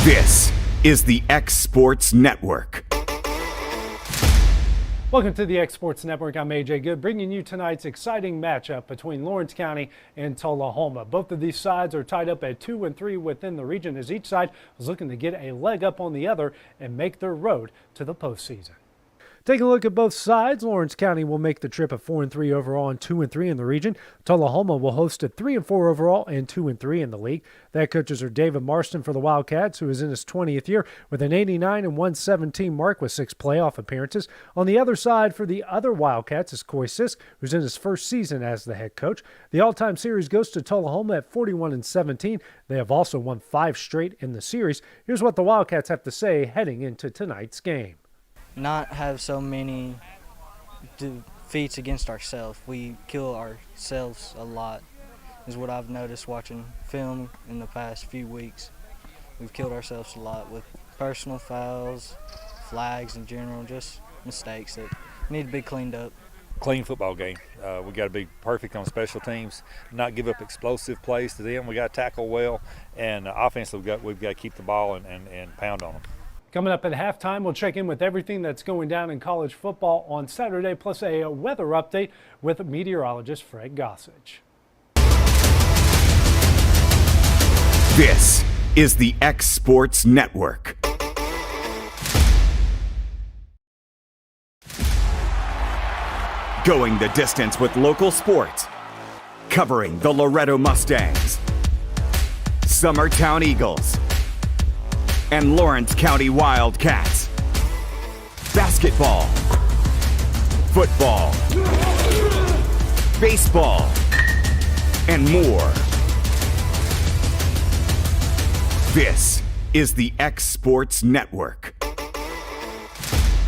This is the X Sports Network. Welcome to the X Sports Network. I'm AJ Good, bringing you tonight's exciting matchup between Lawrence County and Tullahoma. Both of these sides are tied up at 2-3 within the region, as each side was looking to get a leg up on the other and make their road to the postseason. Taking a look at both sides, Lawrence County will make the trip at 4-3 overall and 2-3 in the region. Tullahoma will host at 3-4 overall and 2-3 in the league. Their coaches are David Marston for the Wildcats, who is in his 20th year with an 89 and 117 mark with 6 playoff appearances. On the other side for the other Wildcats is Coy Sisk, who's in his first season as the head coach. The all-time series goes to Tullahoma at 41 and 17. They have also won 5 straight in the series. Here's what the Wildcats have to say heading into tonight's game. Not have so many defeats against ourselves. We kill ourselves a lot, is what I've noticed watching film in the past few weeks. We've killed ourselves a lot with personal fouls, flags in general, just mistakes that need to be cleaned up. Clean football game. We got to be perfect on special teams, not give up explosive plays to them. We got to tackle well, and offensively we've got to keep the ball and pound on them. Coming up at halftime, we'll check in with everything that's going down in college football on Saturday, plus a weather update with meteorologist Fred Gossage. This is the X Sports Network. Going the distance with local sports. Covering the Loretto Mustangs, Summertown Eagles, and Lawrence County Wildcats. Basketball, football, baseball, and more. This is the X Sports Network.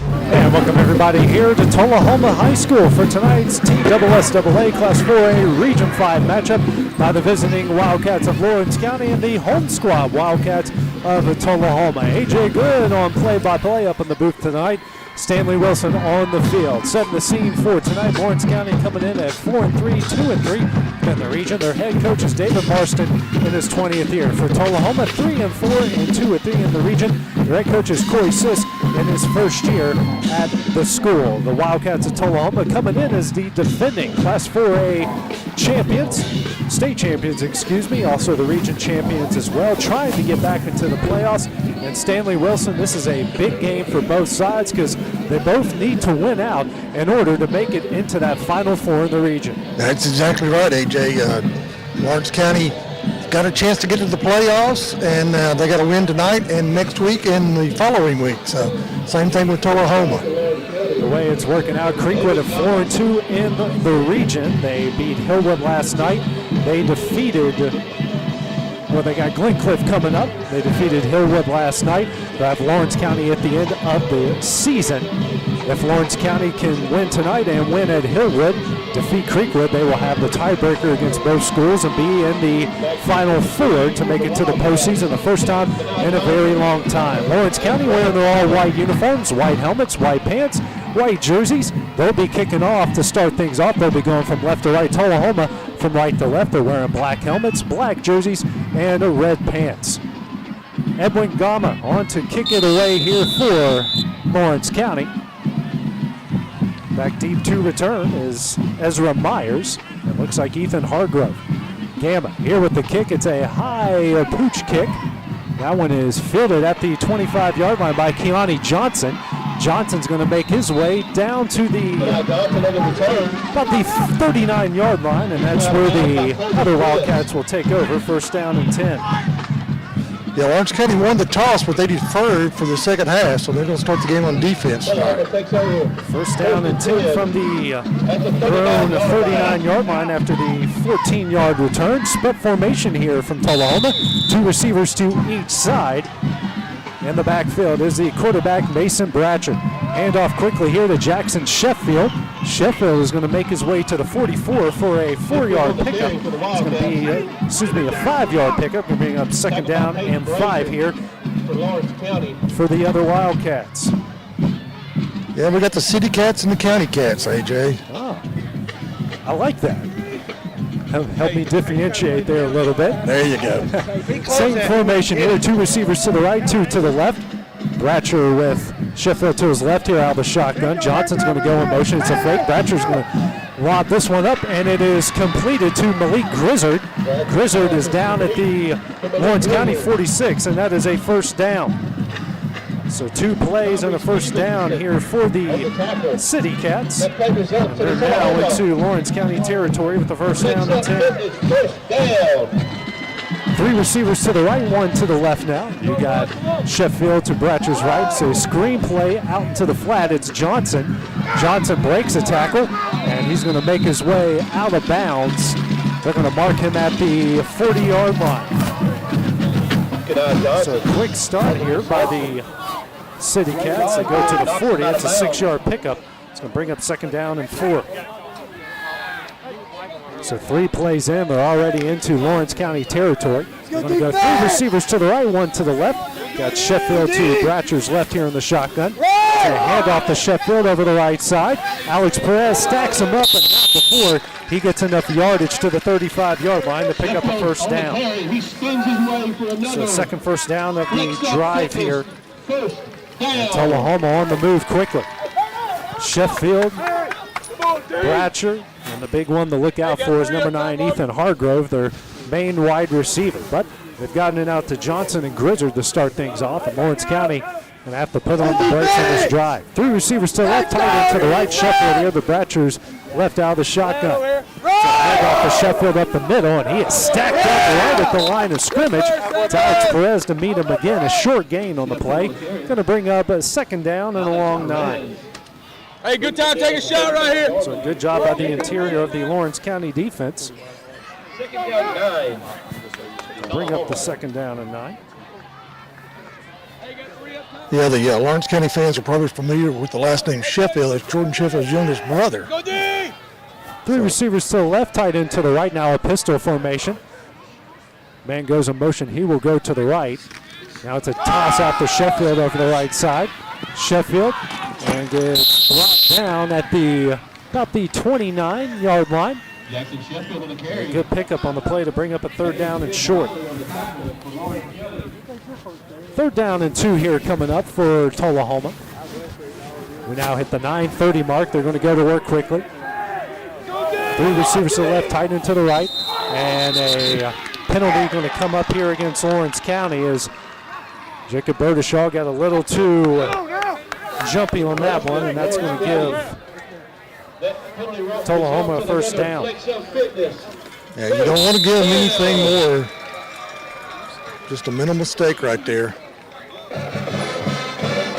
And welcome everybody here to Tullahoma High School for tonight's TSSAA Class 4A Region 5 matchup by the visiting Wildcats of Lawrence County and the home squad Wildcats of Tullahoma. AJ Good on play-by-play up in the booth tonight. Stanley Wilson on the field. Setting the scene for tonight. Lawrence County coming in at 4-3, 2-3 in the region. Their head coach is David Marston in his 20th year. For Tullahoma, 3-4 and 2-3 in the region. Their head coach is Coy Sisk in his first year at the school. The Wildcats of Tullahoma coming in as the defending Class 4A champions, state champions, also the region champions as well, trying to get back into the playoffs. And Stanley Wilson, this is a big game for both sides because they both need to win out in order to make it into that Final Four in the region. That's exactly right, AJ. Lawrence County got a chance to get to the playoffs, and they got to win tonight and next week and the following week. So same thing with Tullahoma. The way it's working out, Creekwood at 4-2 in the region. They beat Hillwood last night. They defeated, they got Glencliff coming up. They defeated Hillwood last night. They have Lawrence County at the end of the season. If Lawrence County can win tonight and win at Hillwood, defeat Creekwood, they will have the tiebreaker against both schools and be in the Final Four to make it to the postseason the first time in a very long time. Lawrence County wearing their all-white uniforms, white helmets, white pants, white jerseys. They'll be kicking off to start things off. They'll be going from left to right. Tullahoma from right to left. They're wearing black helmets, black jerseys, and red pants. Edwin Gama on to kick it away here for Lawrence County. Back deep to return is Ezra Myers. It looks like Ethan Hargrove. Gama here with the kick. It's a high pooch kick. That one is fielded at the 25-yard line by Keontae Johnson. Johnson's going to make his way down to about the 39-yard line, and that's where the other Wildcats will take over. First down and 10. Yeah, Lawrence County won the toss, but they deferred for the second half, so they're going to start the game on defense. First down and 10 from their own 39-yard line after the 14-yard return. Split formation here from Tullahoma. 2 receivers to each side. In the backfield is the quarterback, Mason Bratcher. Handoff quickly here to Jackson Sheffield. Sheffield is going to make his way to the 44 for a 4-yard pickup. It's going to be, a 5-yard pickup. We're bringing up second down and 5 here for the other Wildcats. Yeah, we got the City Cats and the County Cats, AJ. Oh, I like that. Help me differentiate there a little bit. There you go. Same formation here. 2 receivers to the right, 2 to the left. Bratcher with Sheffield to his left here out of the shotgun. Johnson's going to go in motion. It's a fake. Bratcher's going to lob this one up, and it is completed to Malik Grizzard. Grizzard is down at the Lawrence County 46, and that is a first down. So 2 plays and a first down here for the City Cats. And they're now into Lawrence County territory with the first down and 10. 3 receivers to the right, 1 to the left now. You got Sheffield to Bratcher's right. So screen play out to the flat. It's Johnson. Johnson breaks a tackle, and he's going to make his way out of bounds. They're going to mark him at the 40-yard line. So quick start here by the City Cats. They go to the 40. That's a 6-yard pickup. It's going to bring up second down and 4. So 3 plays in, they're already into Lawrence County territory. They're going to go 3 receivers to the right, 1 to the left. Got Sheffield to Bratcher's left here in the shotgun. So hand off to Sheffield over the right side. Alex Perez stacks him up, but not before he gets enough yardage to the 35-yard line to pick up a first down. So second first down of the drive here. And Tullahoma on the move quickly. Sheffield, Bratcher, and the big one to look out for is number 9, Ethan Hargrove, their main wide receiver. But they've gotten it out to Johnson and Grizzard to start things off, and Lawrence County going to have to put on the brakes on this drive. 3 receivers to the left, tight end to the right. Sheffield here, the Bratchers left out of the shotgun. So hand off to Sheffield up the middle, and he is stacked up right at the line of scrimmage. It's Alex Perez to meet him again. A short gain on the play. Going to bring up a second down and a long 9. Hey, good time to take a shot right here. So good job by the interior of the Lawrence County defense. Bring up the second down and 9. Yeah, the Lawrence County fans are probably familiar with the last name Sheffield. It's Jordan Sheffield's youngest brother. 3 receivers to the left, tight end to the right. Now a pistol formation. Man goes in motion. He will go to the right. Now it's a toss out to Sheffield over the right side. Sheffield and gets brought down at about the 29-yard line. A good pickup on the play to bring up a third down and short. Third down and 2 here coming up for Tullahoma. We now hit the 9:30 mark. They're going to go to work quickly. 3 receivers to the left, tight end to the right. And a penalty going to come up here against Lawrence County as Jacob Berdishaw got a little too jumpy on that one, and that's going to give Tullahoma a first down. Yeah, you don't want to give them anything more. Just a minimal mistake right there.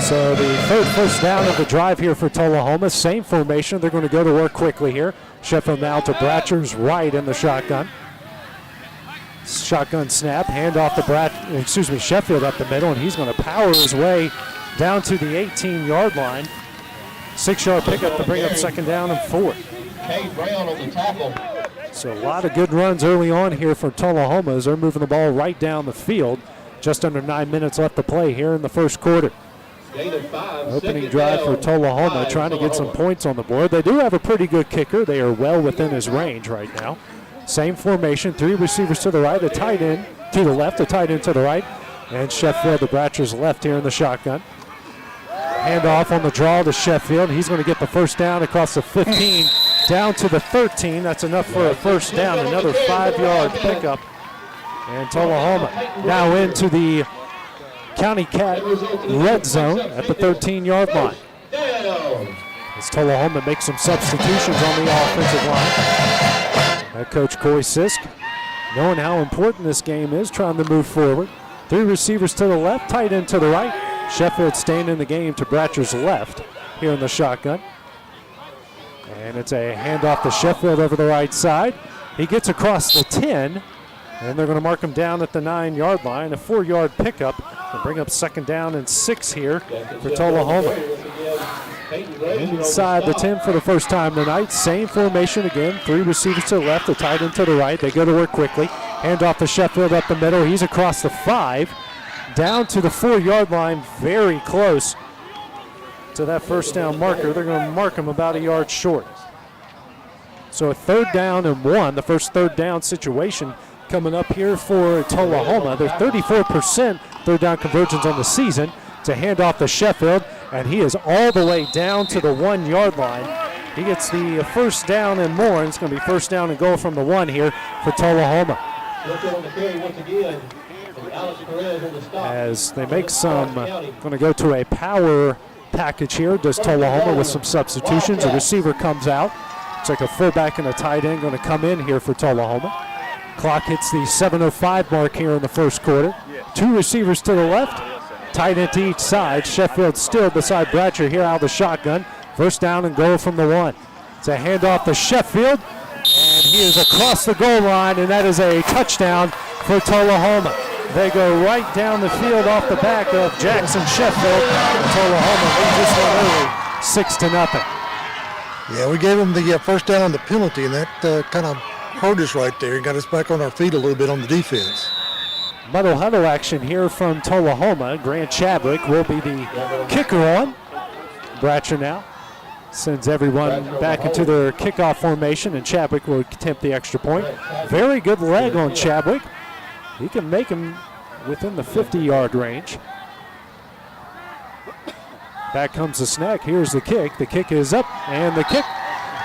So the third first down of the drive here for Tullahoma. Same formation. They're going to go to work quickly here. Sheffield now to Bratcher's right in the shotgun. Shotgun snap, hand off to Sheffield up the middle, and he's going to power his way down to the 18-yard line. 6-yard pickup to bring up second down and 4. Brown on the tackle. So a lot of good runs early on here for Tullahoma as they're moving the ball right down the field. Just under 9 minutes left to play here in the first quarter. Opening drive for Tullahoma, trying to get some points on the board. They do have a pretty good kicker. They are well within his range right now. Same formation, 3 receivers to the right, a tight end to the left, a tight end to the right, and Sheffield, the Bratchers left here in the shotgun. Hand off on the draw to Sheffield. He's going to get the first down across the 15 down to the 13. That's enough for a first down, another 5-yard pickup. And Tullahoma now into the County Cat red zone at the 13-yard line. As Tullahoma makes some substitutions on the offensive line. Head coach Corey Sisk, knowing how important this game is, trying to move forward. 3 receivers to the left, tight end to the right. Sheffield staying in the game to Bratcher's left here in the shotgun. And it's a handoff to Sheffield over the right side. He gets across the 10, and they're going to mark him down at the 9-yard line. A 4-yard pickup to bring up second down and 6 here for Tullahoma. Inside the 10 for the first time tonight. Same formation again. 3 receivers to the left, a tight end to the right. They go to work quickly. Hand off to Sheffield up the middle. He's across the 5, down to the 4-yard line, very close to that first down marker. They're going to mark him about a yard short. So a 3rd down and 1, the first 3rd down situation coming up here for Tullahoma. They're 34% 3rd down conversions on the season. To hand off to Sheffield, and he is all the way down to the 1 yard line. He gets the first down and more, and it's going to be first down and goal from the 1 here for Tullahoma. As they make some, going to go to a power package here, does Tullahoma with some substitutions. A receiver comes out. It's like a fullback and a tight end going to come in here for Tullahoma. Clock hits the 7:05 mark here in the first quarter. 2 receivers to the left. Tight end to each side. Sheffield still beside Bratcher here out of the shotgun. First down and goal from the 1. It's a handoff to Sheffield, and he is across the goal line, and that is a touchdown for Tullahoma. They go right down the field off the back of Jackson Sheffield. Tullahoma leads this one early, 6-0. Yeah, we gave them the first down on the penalty, and that kind of hurt us right there and got us back on our feet a little bit on the defense. Muddle huddle action here from Tullahoma. Grant Chadwick will be the kicker on. Bratcher now sends everyone back into their kickoff formation, and Chadwick will attempt the extra point. Very good leg on Chadwick. He can make him within the 50-yard range. Back comes the snag. Here's the kick. The kick is up, and the kick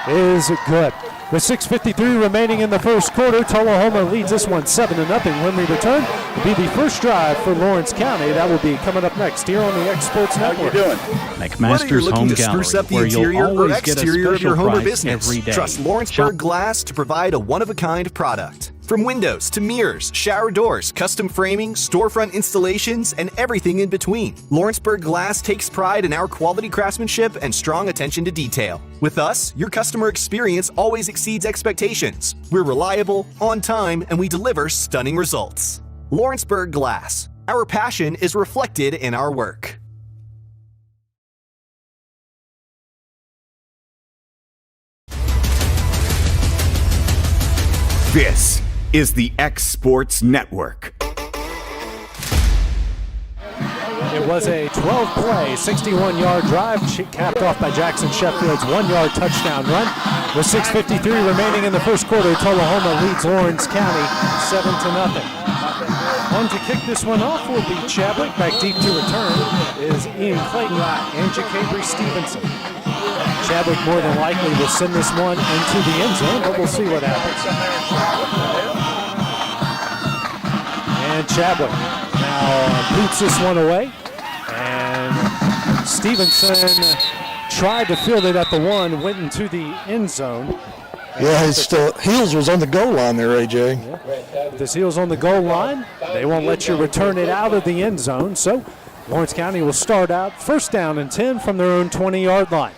is good. With 6:53 remaining in the first quarter, Tullahoma leads this one 7-0. When we return, it'll be the first drive for Lawrence County. That will be coming up next here on the X Sports Network. How you doing? McMaster's Home Gallery, where you'll always get a special price every day. Trust Lawrenceburg Glass to provide a one-of-a-kind product. From windows to mirrors, shower doors, custom framing, storefront installations, and everything in between, Lawrenceburg Glass takes pride in our quality craftsmanship and strong attention to detail. With us, your customer experience always exceeds expectations. We're reliable, on time, and we deliver stunning results. Lawrenceburg Glass. Our passion is reflected in our work. This is the X Sports Network. It was a 12-play, 61-yard drive, capped off by Jackson Sheffield's 1-yard touchdown run. With 6:53 remaining in the first quarter, Tullahoma leads Lawrence County 7-0. On to kick this one off will be Chadwick. Back deep to return is Ian Clayton and Jacabry Stevenson. Chadwick more than likely will send this one into the end zone, but we'll see what happens. And Chadwick now boots this one away. And Stevenson tried to field it at the 1, went into the end zone. Yeah, his heels was on the goal line there, AJ. Yeah. With his heels on the goal line, they won't let you return it out of the end zone. So Lawrence County will start out first down and 10 from their own 20-yard line.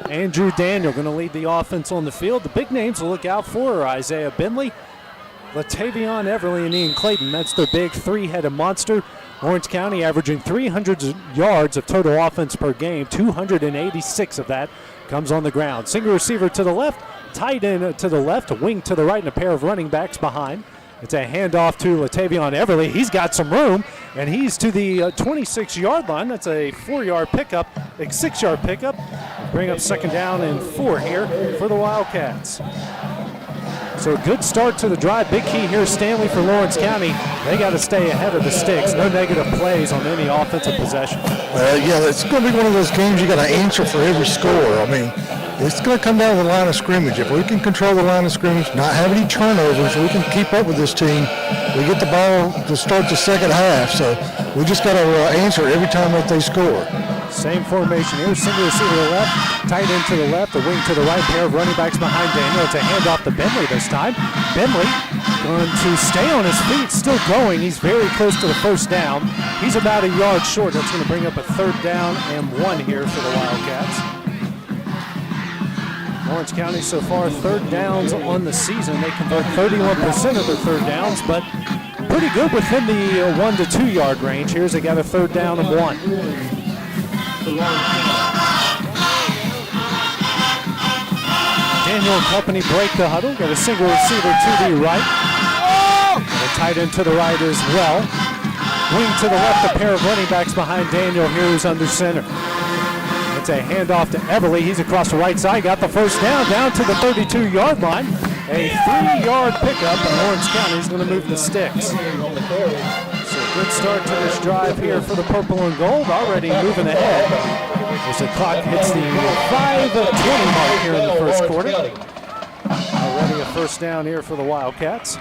Andrew Daniel going to lead the offense on the field. The big names to look out for are Isaiah Bentley, Latavion Everly, and Ian Clayton. That's their big 3-headed monster. Lawrence County averaging 300 yards of total offense per game. 286 of that comes on the ground. Single receiver to the left, tight end to the left, a wing to the right, and a pair of running backs behind. It's a handoff to Latavion Everly. He's got some room, and he's to the 26-yard line. That's a 4-yard pickup, a 6-yard pickup. Bring up second down and 4 here for the Wildcats. So a good start to the drive. Big key here, Stanley, for Lawrence County. They got to stay ahead of the sticks. No negative plays on any offensive possession. Yeah, it's going to be one of those games you got to answer for every score. I mean, it's going to come down to the line of scrimmage. If we can control the line of scrimmage, not have any turnovers, we can keep up with this team. We get the ball to start the second half, so we just got to answer every time that they score. Same formation here, single receiver to the left, tight end to the left, a wing to the right, pair of running backs behind Daniel. It's a handoff to Bentley this time. Bentley going to stay on his feet, still going. He's very close to the first down. He's about a yard short. That's going to bring up a 3rd down and 1 here for the Wildcats. Lawrence County so far 3rd downs on the season. They convert 31% of their 3rd downs, but pretty good within the 1 to 2 yard range. Here's they got a 3rd down and 1. Daniel and company break the huddle. Got a single receiver to the right. A tight end to the right as well. Wing to the left, a pair of running backs behind Daniel here who's under center. It's a handoff to Everly. He's across the right side, got the first down to the 32-yard line. A 3-yard pickup, and Lawrence County is going to move the sticks. So good start to this drive here for the purple and gold, already moving ahead as the clock hits the 5:20 mark here in the first quarter. Already a first down here for the Wildcats.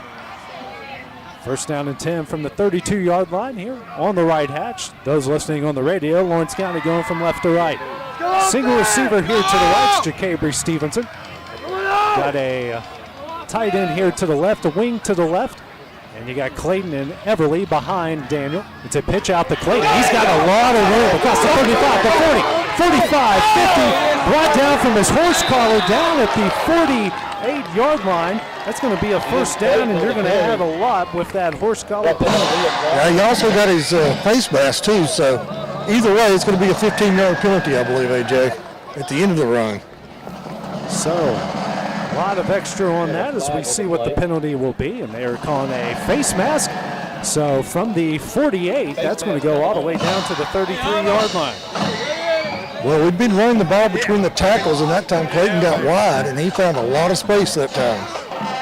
First down and 10 from the 32-yard line here on the right hatch. Those listening on the radio, Lawrence County going from left to right. Single receiver here to the right, Jacabri Stevenson. Got a tight end here to the left, a wing to the left. And you got Clayton and Everly behind Daniel. It's a pitch out to Clayton. He's got a lot of room across the 35, the 40, 45, 50. Brought down from his horse collar down at the 48-yard line. That's going to be a first down, and you're going to have a lot with that horse collar penalty. Yeah, he also got his face mask, too. So either way, it's going to be a 15-yard penalty, I believe, AJ, at the end of the run. So a lot of extra on that as we see what the penalty will be, and they are calling a face mask. So from the 48, that's going to go all the way down to the 33-yard line. Well, we've been running the ball between the tackles, and that time Clayton got wide, and he found a lot of space that time.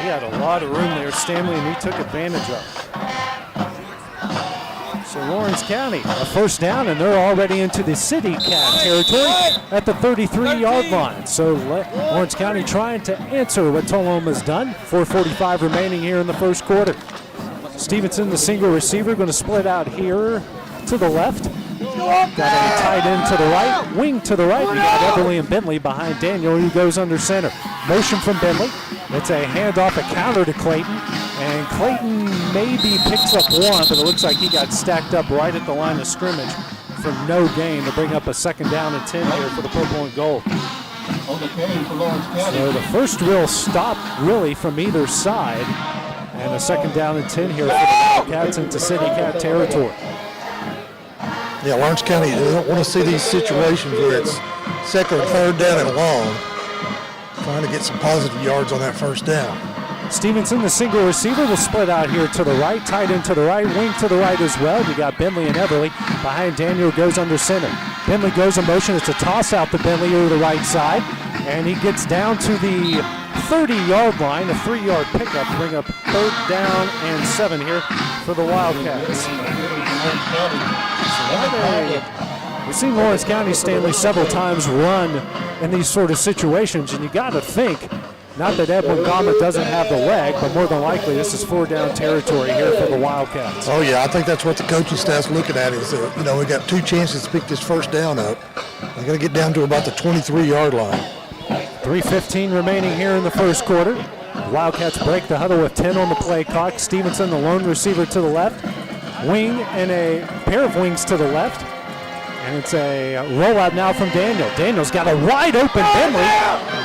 He had a lot of room there, Stanley, and he took advantage of it. So Lawrence County, a first down, and they're already into the City Cat territory at the 33-yard line. So Lawrence County trying to answer what Tullahoma's done. 4:45 remaining here in the first quarter. Stevenson, the single receiver, going to split out here to the left. Got a tight end to the right, wing to the right. You got Everly and Bentley behind Daniel, who goes under center. Motion from Bentley. It's a handoff, a counter to Clayton. And Clayton maybe picks up one, but it looks like he got stacked up right at the line of scrimmage for no gain to bring up a second down and 10 here for the purple and gold. So the first real stop really from either side. And a second down and 10 here for the Wildcats into City Cat territory. Yeah, Lawrence County doesn't want to see these situations where it's second or third down and long, trying to get some positive yards on that first down. Stevenson, the single receiver, will split out here to the right, tight end to the right, wing to the right as well. You got Bentley and Everly. Behind Daniel goes under center. Bentley goes in motion. It's a toss out to Bentley to the right side, and he gets down to the 30-yard line, a 3-yard pickup, bring up third down and 7 here for the Wildcats. We've seen Lawrence County, Stanley, several times run in these sort of situations, and you got to think, not that Edwin Gama doesn't have the leg, but more than likely this is 4-down territory here for the Wildcats. Oh yeah, I think that's what the coaching staff's looking at is, we got 2 chances to pick this first down up. They're going to get down to about the 23-yard line. 3:15 remaining here in the first quarter. The Wildcats break the huddle with 10 on the play clock. Stevenson, the lone receiver to the left. Wing and a pair of wings to the left. And it's a rollout now from Daniel. Daniel's got a wide open Bentley.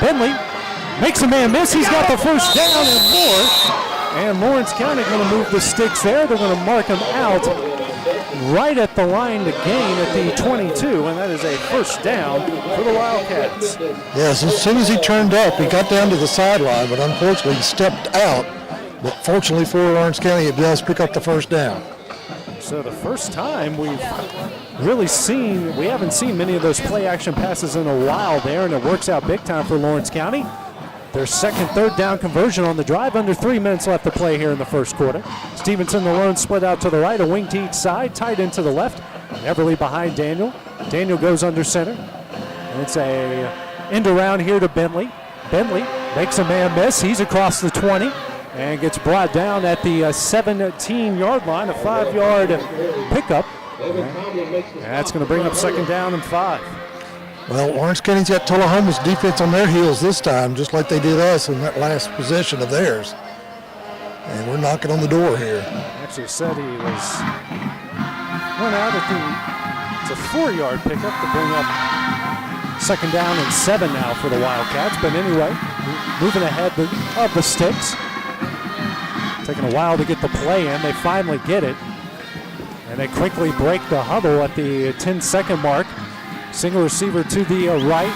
Bentley makes a man miss. He's got the first down and more. And Lawrence County going to move the sticks there. They're going to mark him out right at the line to gain at the 22. And that is a first down for the Wildcats. Yes, as soon as he turned up, he got down to the sideline, but unfortunately he stepped out. But fortunately for Lawrence County, it does pick up the first down. So the first time we've really seen, we haven't seen many of those play action passes in a while there, and it works out big time for Lawrence County. Their second third down conversion on the drive, under 3 minutes left to play here in the first quarter. Stevenson, the lone, split out to the right, a wing to each side, tight end to the left. Everly behind Daniel. Daniel goes under center. And it's a end around here to Bentley. Bentley makes a man miss. He's across the 20. And gets brought down at the 17-yard line, a 5-yard pickup. And that's going to bring up second down and 5. Well, Lawrence County's got Tullahoma's defense on their heels this time, just like they did us in that last possession of theirs. And we're knocking on the door here. Actually said he went out at it's a 4-yard pickup to bring up second down and 7 now for the Wildcats. But anyway, moving ahead of the sticks. Taking a while to get the play in. They finally get it. And they quickly break the huddle at the 10-second mark. Single receiver to the right,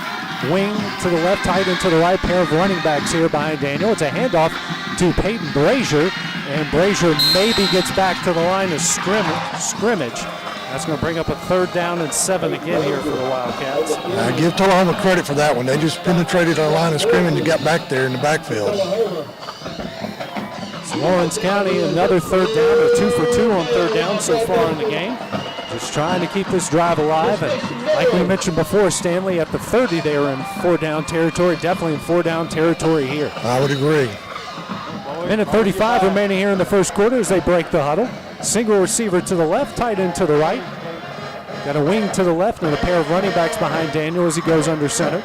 wing to the left, tight end to the right. Pair of running backs here behind Daniel. It's a handoff to Peyton Brazier. And Brazier maybe gets back to the line of scrimmage. That's going to bring up a 3rd down and 7 again here for the Wildcats. I give Tullahoma credit for that one. They just penetrated our line of scrimmage and got back there in the backfield. So Lawrence County, another 3rd down. They're 2 for 2 on 3rd down so far in the game. Just trying to keep this drive alive. And like we mentioned before, Stanley, at the 30, they were in 4-down territory. Definitely in 4-down territory here. I would agree. Minute 35 remaining here in the first quarter as they break the huddle. Single receiver to the left, tight end to the right. Got a wing to the left and a pair of running backs behind Daniel as he goes under center.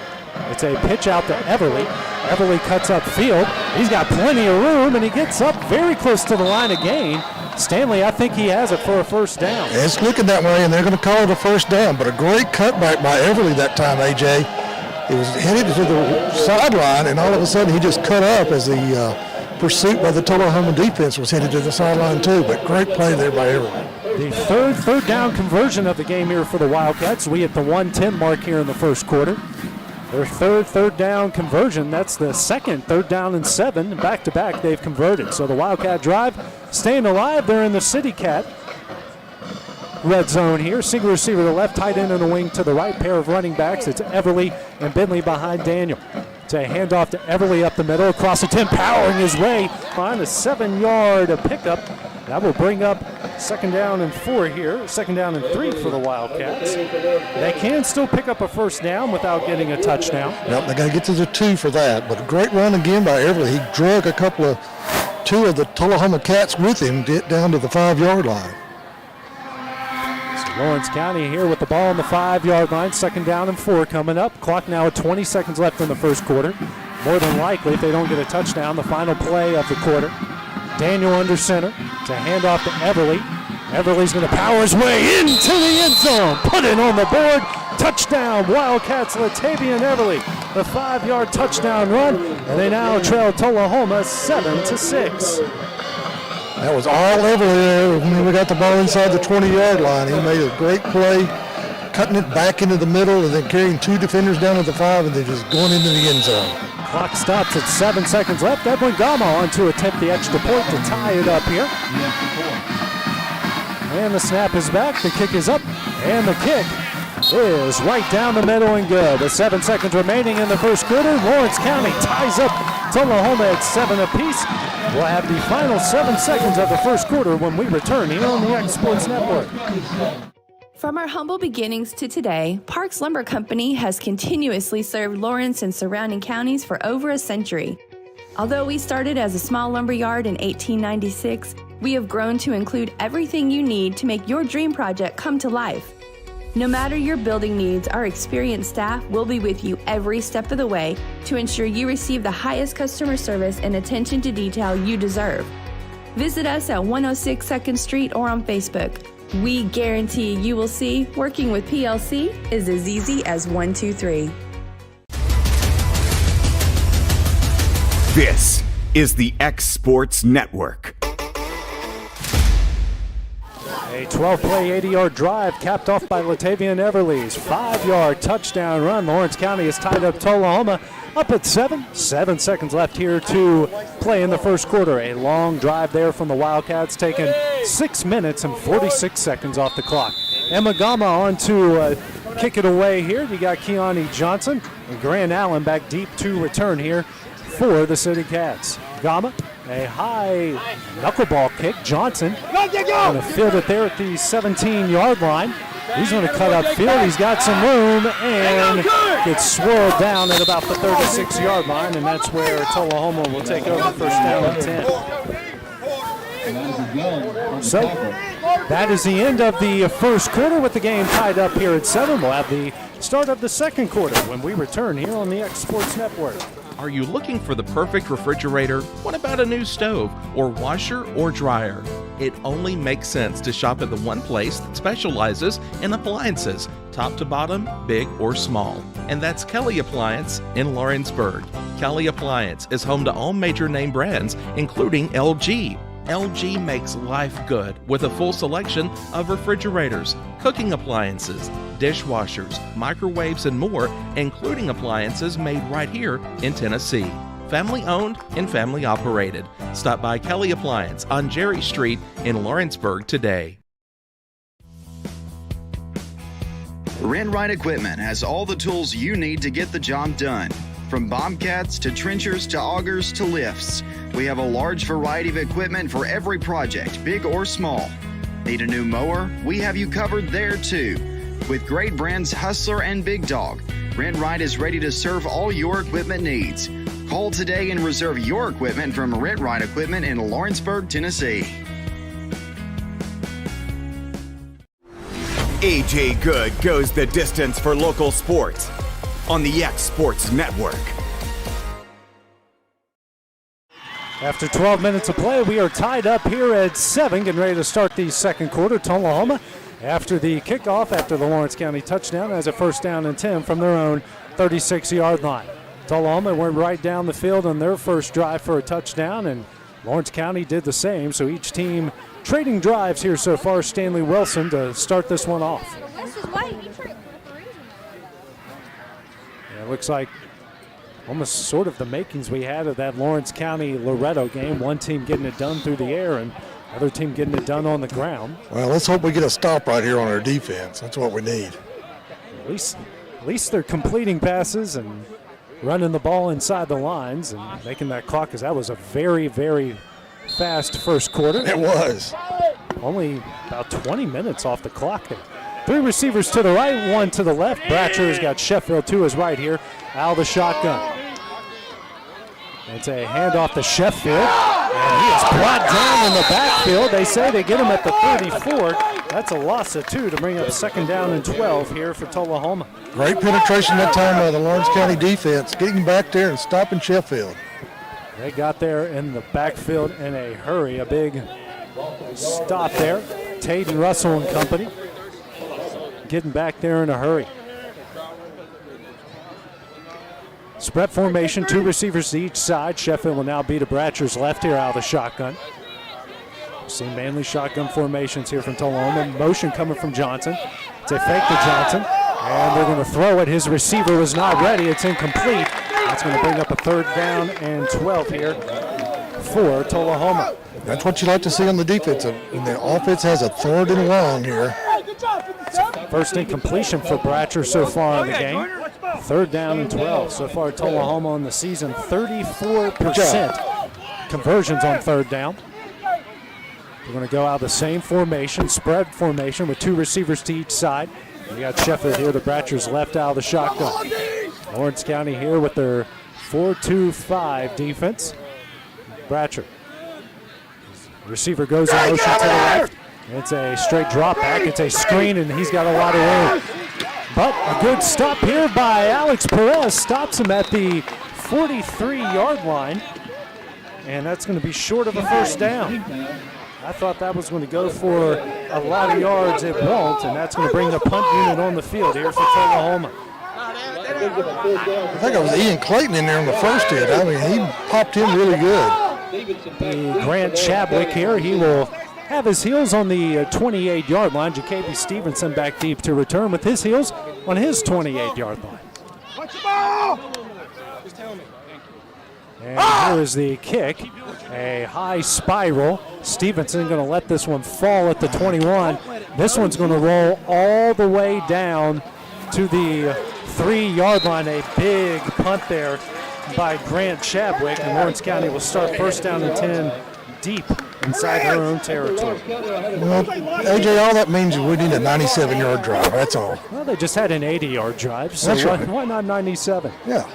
It's a pitch out to Everly. Everly cuts up field. He's got plenty of room, and he gets up very close to the line of gain. Stanley, I think he has it for a 1st down. It's looking that way, and they're going to call it a 1st down, but a great cutback by Everly that time, A.J. He was headed to the sideline, and all of a sudden he just cut up as the pursuit by the Tullahoma defense was headed to the sideline too, but great play there by Everly. The third down conversion of the game here for the Wildcats. We at the 1:10 mark here in the first quarter. Their third down conversion. That's the second 3rd down and 7. Back-to-back they've converted. So the Wildcat drive staying alive. They're in the City Cat red zone here. Single receiver to the left, tight end and a wing to the right. Pair of running backs. It's Everly and Bentley behind Daniel. It's a handoff to Everly up the middle. Across the 10, powering his way. Find a 7-yard pickup. That will bring up 2nd down and 4 here. 2nd down and 3 for the Wildcats. They can still pick up a 1st down without getting a touchdown. Yep, they got to get to the 2 for that. But a great run again by Everly. He drug two of the Tullahoma Cats with him down to the 5-yard line. Lawrence County here with the ball on the 5-yard line. 2nd down and 4 coming up. Clock now at 20 seconds left in the first quarter. More than likely, if they don't get a touchdown, the final play of the quarter. Daniel under center. It's a handoff to Everly. Everly's going to power his way into the end zone. Put it on the board. Touchdown, Wildcats, Latavian Everly. The 5-yard touchdown run, and they now trail Tullahoma 7-6. That was all Everly there when we got the ball inside the 20-yard line. He made a great play, cutting it back into the middle and then carrying 2 defenders down to the 5 and then just going into the end zone. Clock stops at 7 seconds left. Edwin Gama on to attempt the extra point to tie it up here. And the snap is back, the kick is up, and the kick is right down the middle and good. With 7 seconds remaining in the first quarter, Lawrence County ties up Tullahoma at 7 apiece. We'll have the final 7 seconds of the first quarter when we return here on the X Sports Network. From our humble beginnings to today, Parks Lumber Company has continuously served Lawrence and surrounding counties for over a century. Although we started as a small lumber yard in 1896, we have grown to include everything you need to make your dream project come to life. No matter your building needs, our experienced staff will be with you every step of the way to ensure you receive the highest customer service and attention to detail you deserve. Visit us at 106 2nd Street or on Facebook. We guarantee you will see working with PLC is as easy as 1, 2, 3. This is the X Sports Network. A 12-play, 80-yard drive capped off by Latavian Everly's 5-yard touchdown run. Lawrence County has tied up Tullahoma up at 7. 7 seconds left here to play in the first quarter. A long drive there from the Wildcats, taking 6 minutes and 46 seconds off the clock. Emma Gama on to kick it away here. You got Keone Johnson and Grant Allen back deep to return here for the City Cats. Gama, a high knuckleball kick. Johnson going to field it there at the 17-yard line. He's going to cut up field. He's got some room and gets swirled down at about the 36-yard line, and that's where Tullahoma will take over first down at 10. So that is the end of the first quarter with the game tied up here at 7. We'll have the start of the second quarter when we return here on the X Sports Network. Are you looking for the perfect refrigerator? What about a new stove or washer or dryer? It only makes sense to shop at the one place that specializes in appliances, top to bottom, big or small. And that's Kelly Appliance in Lawrenceburg. Kelly Appliance is home to all major name brands, including LG. LG makes life good with a full selection of refrigerators, cooking appliances, dishwashers, microwaves, and more, including appliances made right here in Tennessee. Family owned and family operated. Stop by Kelly Appliance on Jerry Street in Lawrenceburg today. Rent-Right Equipment has all the tools you need to get the job done. From bobcats to trenchers to augers to lifts, we have a large variety of equipment for every project, big or small. Need a new mower? We have you covered there too. With great brands Hustler and Big Dog, Rent-Right is ready to serve all your equipment needs. Call today and reserve your equipment from Rent-Right Equipment in Lawrenceburg, Tennessee. AJ Good goes the distance for local sports on the X Sports Network. After 12 minutes of play, we are tied up here at 7, getting ready to start the second quarter. Tullahoma, after the kickoff, after the Lawrence County touchdown, has a first down and 10 from their own 36-yard line. Tullahoma went right down the field on their first drive for a touchdown, and Lawrence County did the same, so each team trading drives here so far. Stanley Wilson to start this one off. Yeah, it looks like almost sort of the makings we had of that Lawrence County-Loretto game. One team getting it done through the air and other team getting it done on the ground. Well, let's hope we get a stop right here on our defense. That's what we need. At least they're completing passes and running the ball inside the lines and making that clock, because that was a very, very fast first quarter. It was. Only about 20 minutes off the clock there. 3 receivers to the right, 1 to the left. Bratcher's got Sheffield to his right here. Out of the shotgun. It's a handoff to Sheffield, and he is brought down in the backfield. They say they get him at the 34. That's a loss of 2 to bring up second down and 12 here for Tullahoma. Great penetration that time by the Lawrence County defense, getting back there and stopping Sheffield. They got there in the backfield in a hurry. A big stop there. Taden Russell and company getting back there in a hurry. Spread formation, 2 receivers to each side. Sheffield will now be to Bratcher's left here out of the shotgun. See mainly shotgun formations here from Tullahoma. Motion coming from Johnson. It's a fake to Johnson, and they're going to throw it. His receiver was not ready. It's incomplete. That's going to bring up a third down and 12 here for Tullahoma. That's what you like to see on the defense. And the offense has a third and long here. First incompletion for Bratcher so far in the game. Third down and 12. So far, Tullahoma on the season, 34% conversions on third down. We're going to go out the same formation, spread formation with 2 receivers to each side. We got Sheffield here, the Bratcher's left out of the shotgun. Lawrence County here with their 4-2-5 defense. Bratcher. Receiver goes in motion to the left. It's a straight drop back. It's a screen, and he's got a lot of room. But a good stop here by Alex Perez. Stops him at the 43-yard line. And that's going to be short of a first down. I thought that was going to go for a lot of yards. It won't, and that's going to bring the punt unit on the field here for Tullahoma. I think it was Ian Clayton in there on the first hit. I mean, he popped in really good. The Grant Chadwick here, he will have his heels on the 28-yard line. Jacoby Stevenson back deep to return with his heels on his 28-yard line. Watch the ball! Just tell me. And here is the kick, a high spiral. Stevenson going to let this one fall at the 21. This one's going to roll all the way down to the 3-yard line. A big punt there by Grant Chadwick, and Lawrence County will start first down and 10 deep inside their own territory. Well, AJ, all that means is we need a 97-yard drive, that's all. Well, they just had an 80-yard drive, so why not 97? Yeah.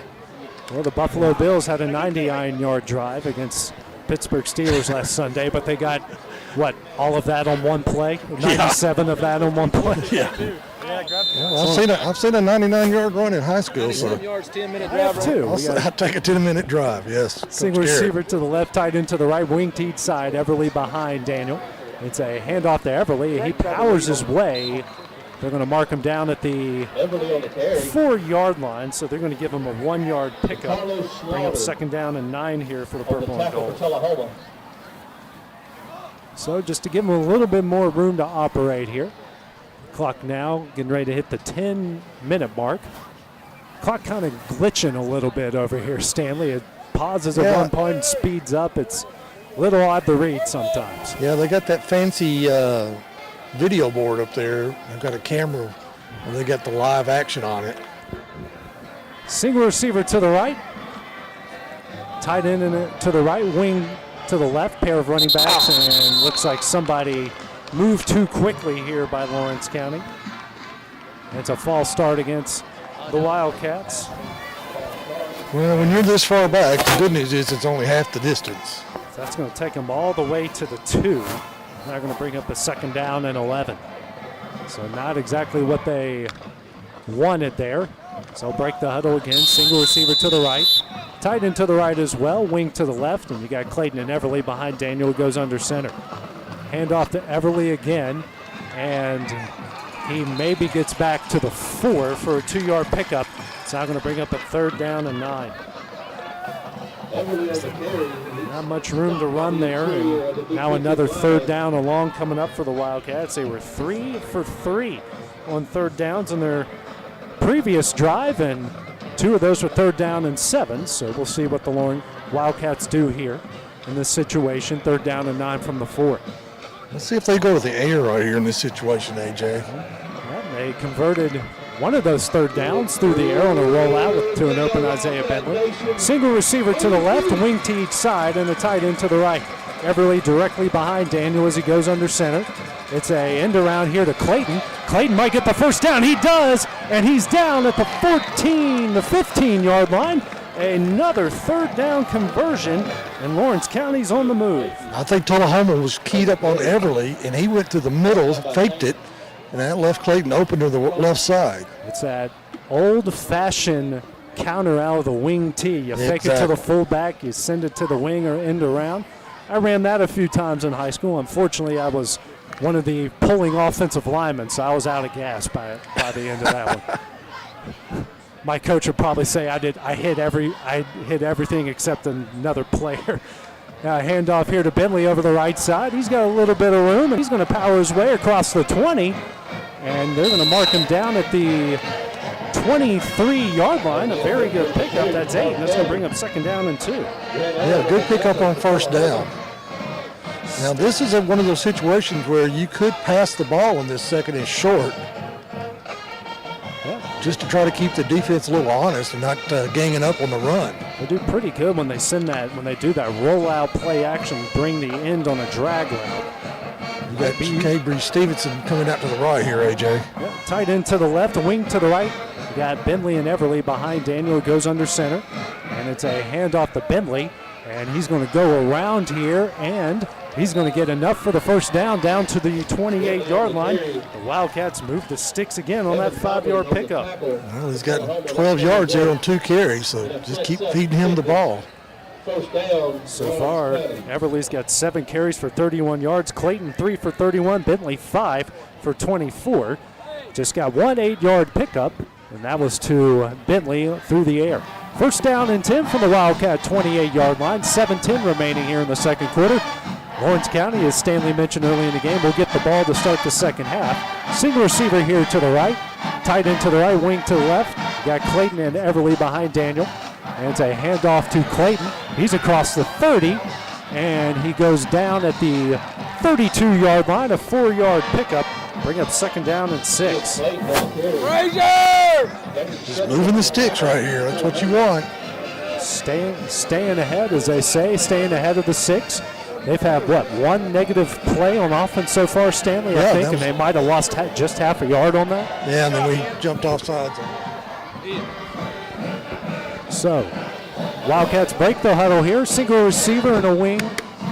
Well, the Buffalo Bills had a 99-yard drive against Pittsburgh Steelers last Sunday, but they got, what, all of that on one play? 97 of that on one play? Yeah. Well, I've seen a 99-yard run in high school, so I have too. I'll take a 10-minute drive, yes. Single receiver to the left, tight end to the right, wing to each side. Everly behind Daniel. It's a handoff to Everly. He powers his way. They're going to mark him down at the 4-yard line, so they're going to give him a 1-yard pickup. Bring up second down and 9 here for the purple and gold. So just to give him a little bit more room to operate here. Clock now getting ready to hit the 10-minute mark. Clock kind of glitching a little bit over here, Stanley. It pauses at one point and speeds up. It's a little odd to read sometimes. Yeah, they got that fancy video board up there. They've got a camera Well, they got the live action on it. Single receiver to the right. Tight end to the right, wing to the left, pair of running backs, and looks like somebody moved too quickly here by Lawrence County. It's a false start against the Wildcats. Well, when you're this far back, the good news is it's only half the distance. So that's going to take them all the way to the 2. They're going to bring up a 2nd down and 11. So not exactly what they wanted there. So break the huddle again. Single receiver to the right. Tight end to the right as well. Wing to the left. And you got Clayton and Everly behind Daniel, who goes under center. Handoff to Everly again. And he maybe gets back to the 4 for a 2-yard pickup. It's now going to bring up a 3rd down and 9. Not much room to run there. And now another 3rd down along coming up for the Wildcats. They were 3 for 3 on 3rd downs in their previous drive, and 2 of those were 3rd down and 7. So we'll see what the Wildcats do here in this situation. 3rd down and 9 from the 4. Let's see if they go to the air right here in this situation, AJ. Well, they converted one of those 3rd downs through the air on a rollout to an open Isaiah Bentley. Single receiver to the left, wing to each side, and a tight end to the right. Everly directly behind Daniel as he goes under center. It's a end around here to Clayton. Clayton might get the 1st down. He does, and he's down at the 14, the 15-yard line. Another 3rd down conversion, and Lawrence County's on the move. I think Tullahoma was keyed up on Everly, and he went to the middle, faked it, and that left Clayton open to the left side. It's that old-fashioned counter out of the wing tee. You fake it to the fullback, you send it to the wing or end around. I ran that a few times in high school. Unfortunately, I was one of the pulling offensive linemen, so I was out of gas by the end of that one. My coach would probably say I hit everything except another player. Handoff here to Bentley over the right side. He's got a little bit of room, and he's going to power his way across the 20. And they're going to mark him down at the 23-yard line. A very good pickup. That's 8, and that's going to bring up 2nd down and 2. Yeah, good pickup on 1st down. Now, this is one of those situations where you could pass the ball in this 2nd and short, just to try to keep the defense a little honest and not ganging up on the run. They do pretty good when they do that rollout play action, bring the end on a drag route. You got Cabry Stevenson coming out to the right here, AJ. Yep, tight end to the left, wing to the right. You got Bentley and Everly behind Daniel, who goes under center. And it's a handoff to Bentley. And he's going to go around here, and he's going to get enough for the 1st down to the 28-yard line. The Wildcats move the sticks again on that 5-yard pickup. Well, he's got 12 yards there on 2 carries, so just keep feeding him the ball. So far, Everly's got 7 carries for 31 yards. Clayton 3 for 31. Bentley 5 for 24. Just got 1 8-yard pickup, and that was to Bentley through the air. 1st down and 10 from the Wildcat 28-yard line. 7:10 remaining here in the 2nd quarter. Lawrence County, as Stanley mentioned early in the game, will get the ball to start the 2nd half. Single receiver here to the right. Tight end to the right, wing to the left. Got Clayton and Everly behind Daniel. And it's a handoff to Clayton. He's across the 30, and he goes down at the 32-yard line, a 4-yard pickup. Bring up 2nd down and 6. Just moving the sticks right here. That's what you want. Staying ahead, as they say, staying ahead of the 6. They've had, 1 negative play on offense so far, Stanley, I think, and they might have lost just half a yard on that. Yeah, and then we jumped off sides. So, Wildcats break the huddle here. Single receiver and a wing.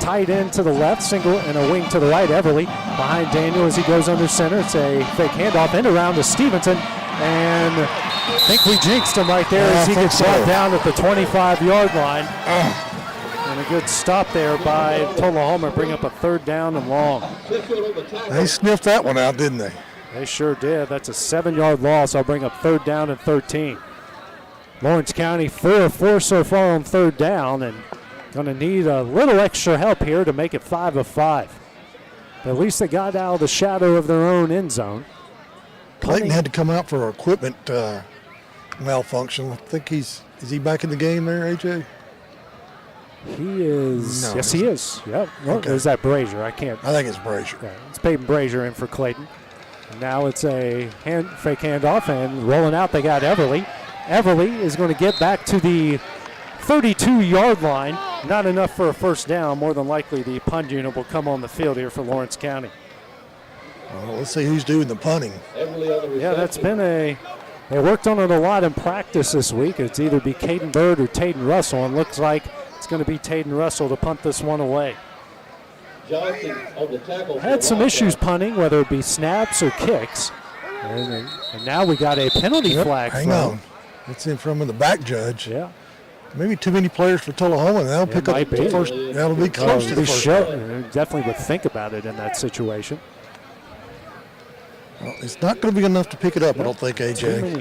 Tight end to the left, single and a wing to the right. Everly behind Daniel as he goes under center. It's a fake handoff end around to Stevenson. And I think we jinxed him right there as he gets brought down at the 25-yard line. And a good stop there by Tullahoma, bring up a 3rd down and long. They sniffed that one out, didn't they? They sure did. That's a 7-yard loss. I'll bring up 3rd down and 13. Lawrence County 4 of 4 so far on 3rd down, and going to need a little extra help here to make it 5 of 5. But at least they got out of the shadow of their own end zone. Clayton had to come out for equipment malfunction. I think is he back in the game there, AJ? He is. No, yes, he is. Yep. Well, okay. There's that Brazier. I think it's Brazier. Yeah, it's Peyton Brazier in for Clayton. Now it's a fake handoff, and rolling out they got Everly. Everly is going to get back to the 32-yard line. Not enough for a first down. More than likely the punt unit will come on the field here for Lawrence County. Well, let's see who's doing the punting. Yeah, that's been they worked on it a lot in practice this week. It's either be Caden Bird or Taden Russell, and looks like it's going to be Taden Russell to punt this one away. Had some issues punting, whether it be snaps or kicks. And now we got a penalty flag. Hang on. It's in front of the back judge. Yeah. Maybe too many players for Tullahoma. They'll pick up the first. That'll be close to the first. Definitely would think about it in that situation. Well, it's not going to be enough to pick it up, I don't think, AJ. Too many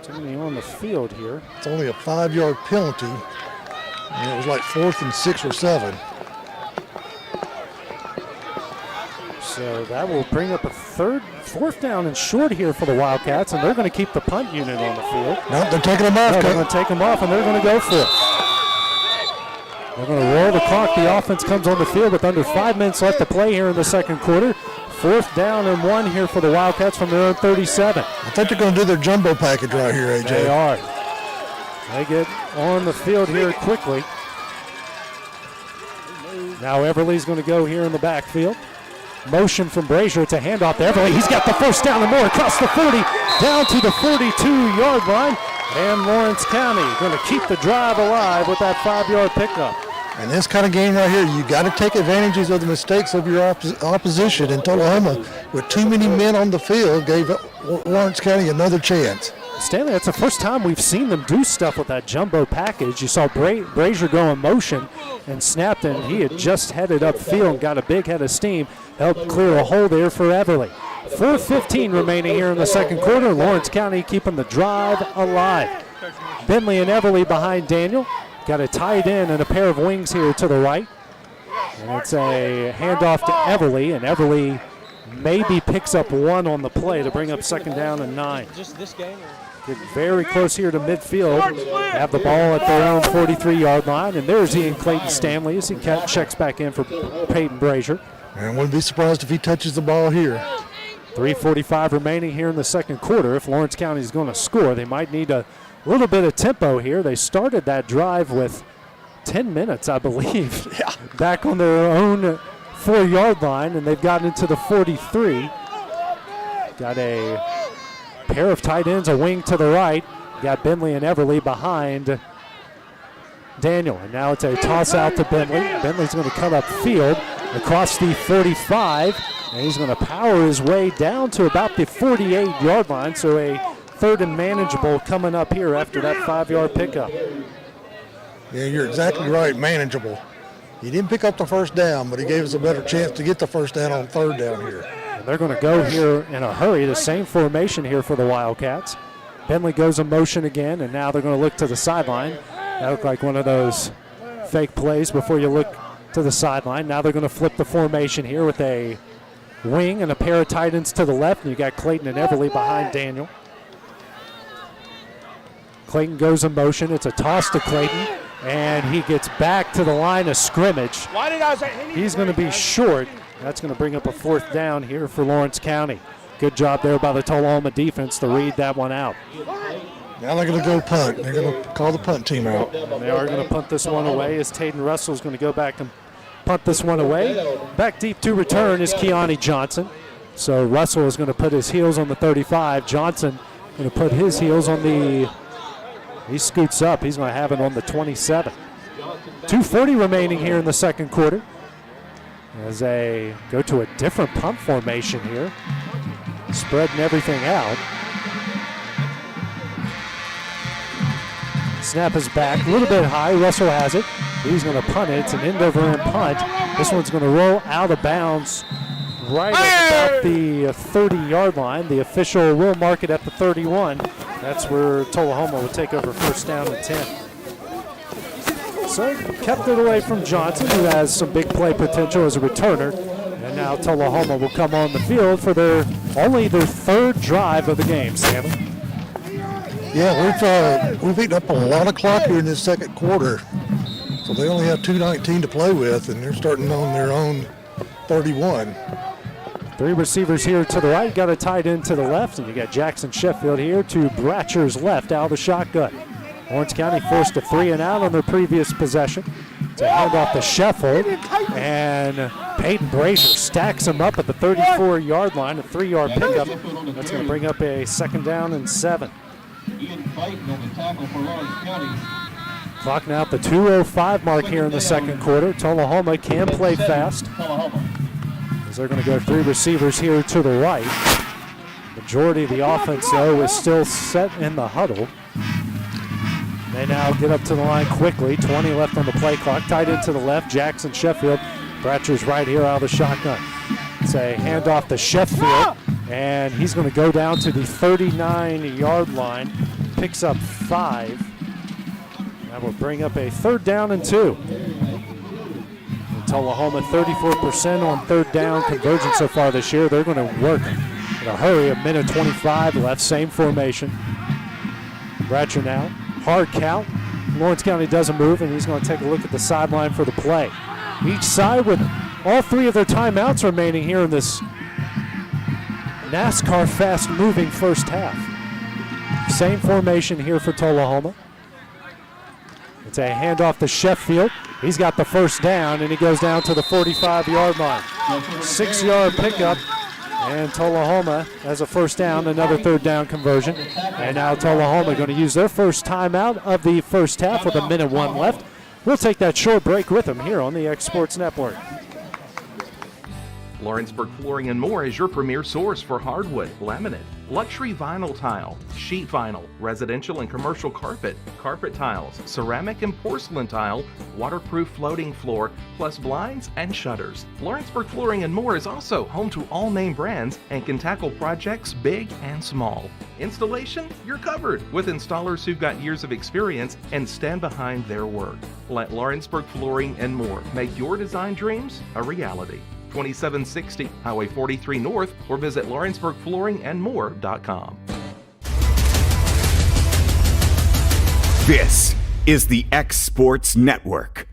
Too many on the field here. It's only a 5-yard penalty. And it was like 4th and 6 or 7. So that will bring up a 4th down and short here for the Wildcats, and they're going to keep the punt unit on the field. No, they're taking them off. No, they're going to take them off, and they're going to go for it. They're going to roll the clock. The offense comes on the field with under 5 minutes left to play here in the second quarter. 4th down and 1 here for the Wildcats from their own 37. I think they're going to do their jumbo package right here, AJ. They are. They get on the field here quickly. Now Everly's going to go here in the backfield. Motion from Brazier. It's a handoff to Everly. He's got the first down and more across the 40, down to the 42-yard line. And Lawrence County going to keep the drive alive with that 5-yard pickup. And this kind of game right here, you got to take advantages of the mistakes of your opposition. And Tullahoma, with too many men on the field, gave Lawrence County another chance. Stanley, that's the first time we've seen them do stuff with that jumbo package. You saw Brazier go in motion and snapped, and he had just headed upfield and got a big head of steam, helped clear a hole there for Everly. 4:15 remaining here in the second quarter. Lawrence County keeping the drive alive. Bentley and Everly behind Daniel. Got a tight end and a pair of wings here to the right. And it's a handoff to Everly, and Everly maybe picks up 1 on the play to bring up 2nd down and 9. Just this game? Get very close here to midfield. Have the ball at their own 43-yard line, and there's Ian Clayton Stanley as he checks back in for Peyton Brazier. And I wouldn't be surprised if he touches the ball here. 3:45 remaining here in the second quarter. If Lawrence County is going to score, they might need a little bit of tempo here. They started that drive with 10 minutes, I believe, back on their own 4-yard line, and they've gotten into the 43. Got a pair of tight ends, a wing to the right. Got Bentley and Everly behind Daniel, and now it's a toss out to Bentley. Bentley's going to cut up field across the 45, and he's going to power his way down to about the 48-yard line, so a 3rd and manageable coming up here after that 5-yard pickup. Yeah, you're exactly right, manageable. He didn't pick up the first down, but he gave us a better chance to get the first down on 3rd down here. And they're going to go here in a hurry, the same formation here for the Wildcats. Bentley goes in motion again, and now they're going to look to the sideline. That looked like one of those fake plays before you look to the sideline. Now they're going to flip the formation here with a wing and a pair of tight ends to the left, and you got Clayton and Everly behind Daniel. Clayton goes in motion. It's a toss to Clayton, and he gets back to the line of scrimmage. He's going to be short. That's going to bring up a 4th down here for Lawrence County. Good job there by the Tullahoma defense to read that one out. Now they're going to go punt. They're going to call the punt team out. And they are going to punt this one away as Taden Russell's going to go back and punt this one away. Back deep to return is Keani Johnson. So Russell is going to put his heels on the 35. Johnson going to put his heels on the, he scoots up. He's going to have it on the 27. 2:40 remaining here in the second quarter. As they go to a different punt formation here. Spreading everything out. Snap is back, a little bit high. Russell has it. He's going to punt it. It's an end-over-end punt. This one's going to roll out of bounds right at about the 30-yard line. The official will mark it at the 31. That's where Tullahoma will take over 1st down and 10. So kept it away from Johnson, who has some big play potential as a returner. And now Tullahoma will come on the field for only their 3rd drive of the game, Stanley. Yeah, we've eaten up a lot of clock here in this second quarter. So they only have 2:19 to play with, and they're starting on their own 31. Three receivers here to the right, got a tight end to the left, and you got Jackson Sheffield here to Bratcher's left out of the shotgun. Lawrence County forced a 3 and out on their previous possession. To hand off to Sheffield, and Peyton Brazier stacks him up at the 34-yard line, a 3-yard pickup. That's going to bring up a 2nd down and 7. Clock now at the 2:05 mark here in the second quarter. Tullahoma can play fast, as they're going to go 3 receivers here to the right. Majority of the offense, though, is still set in the huddle. They now get up to the line quickly. 20 left on the play clock. Tight end to the left, Jackson Sheffield. Bratcher's right here out of the shotgun. It's a handoff to Sheffield, and he's going to go down to the 39-yard line. Picks up 5. That will bring up a 3rd down and 2. And Tullahoma 34% on 3rd down conversion so far this year. They're going to work in a hurry. A minute 25 left. Same formation. Bratcher now. Hard count. Lawrence County doesn't move, and he's going to take a look at the sideline for the play. Each side with all 3 of their timeouts remaining here in this NASCAR fast-moving first half. Same formation here for Tullahoma. It's a handoff to Sheffield. He's got the 1st down, and he goes down to the 45-yard line. 6-yard pickup. And Tullahoma has a 1st down, another 3rd down conversion. And now Tullahoma going to use their first timeout of the first half with a minute 1 left. We'll take that short break with them here on the X Sports Network. Lawrenceburg Flooring and More is your premier source for hardwood, laminate, luxury vinyl tile, sheet vinyl, residential and commercial carpet, carpet tiles, ceramic and porcelain tile, waterproof floating floor, plus blinds and shutters. Lawrenceburg Flooring and More is also home to all name brands and can tackle projects big and small. Installation, you're covered with installers who've got years of experience and stand behind their work. Let Lawrenceburg Flooring and More make your design dreams a reality. 2760 Highway 43 North, or visit LawrenceburgFlooringandMore.com. This is the X Sports Network.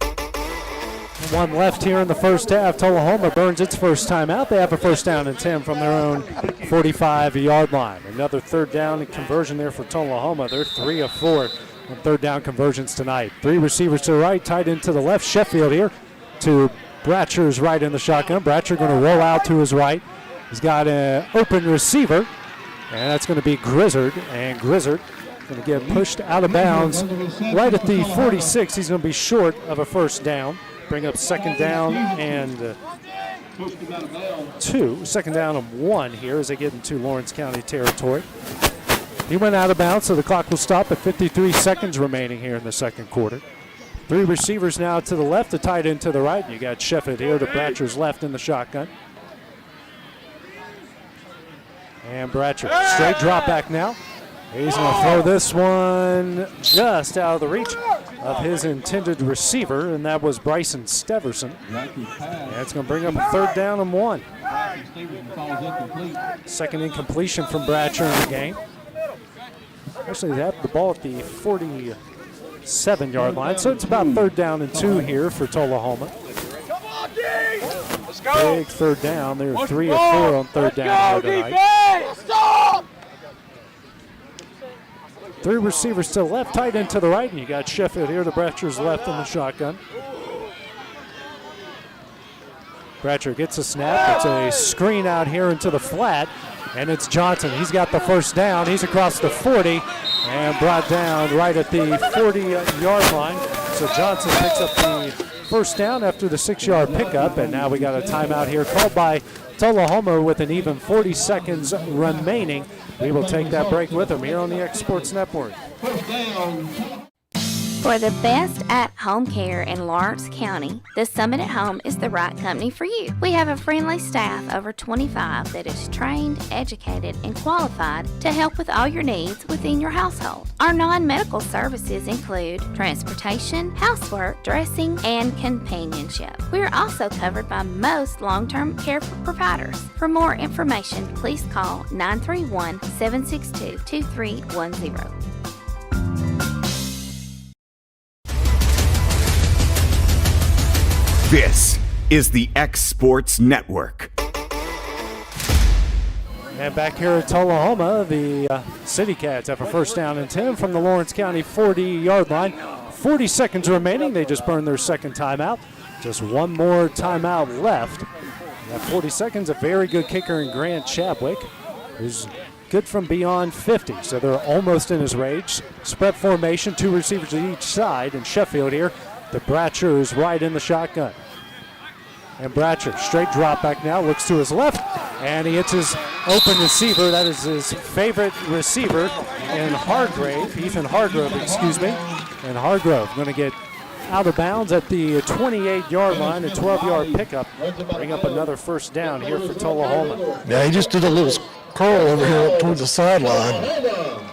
1 left here in the first half. Tullahoma burns its first time out. They have a 1st down and 10 from their own 45-yard line. Another 3rd down and conversion there for Tullahoma. They're 3 of 4 on 3rd down conversions tonight. 3 receivers to the right, tight end to the left. Sheffield here to Bratcher's right in the shotgun. Bratcher going to roll out to his right. He's got an open receiver, and that's going to be Grizzard. And Grizzard going to get pushed out of bounds right at the 46. He's going to be short of a 1st down. Bring up 2nd down and 2. 2nd down and 1 here as they get into Lawrence County territory. He went out of bounds, so the clock will stop at 53 seconds remaining here in the second quarter. 3 receivers now to the left, the tight end to the right. You got Sheffield here to Bratcher's left in the shotgun. And Bratcher, straight drop back now. He's going to throw this one just out of the reach of his intended receiver, and that was Bryson Steverson. And it's going to bring up a 3rd down and 1. 2nd incompletion from Bratcher in the game. Actually, they have the ball at the 47-yard line, so it's about 3rd down and 2 here for Tullahoma. Big 3rd down. They're 3 of 4 on 3rd down here tonight. 3 receivers to the left, tight end to the right, and you got Sheffield here to Bratcher's left in the shotgun. Bratcher gets a snap. It's a screen out here into the flat, and it's Johnson. He's got the 1st down. He's across the 40 and brought down right at the 40-yard line. So Johnson picks up the 1st down after the 6-yard pickup, and now we got a timeout here called by Tullahoma with an even 40 seconds remaining. We will take that break with them here on the X Sports Network. For the best at-home care in Lawrence County, the Summit at Home is the right company for you. We have a friendly staff, over 25, that is trained, educated, and qualified to help with all your needs within your household. Our non-medical services include transportation, housework, dressing, and companionship. We are also covered by most long-term care providers. For more information, please call 931-762-2310. This is the X Sports Network. And back here at Tullahoma, the City Cats have a first down and 10 from the Lawrence County 40-yard line. 40 seconds remaining. They just burned their second timeout. Just one more timeout left. That 40 seconds, a very good kicker in Grant Chadwick, who's good from beyond 50. So they're almost in his range. Spread formation, 2 receivers to each side. And Sheffield here, the Bratcher is right in the shotgun. And Bratcher, straight drop back now, looks to his left, and he hits his open receiver. That is his favorite receiver, and Ethan Hargrove, And Hargrove going to get out of bounds at the 28-yard line, a 12-yard pickup. Bring up another first down here for Tullahoma. Yeah, he just did a little curl over here up towards the sideline.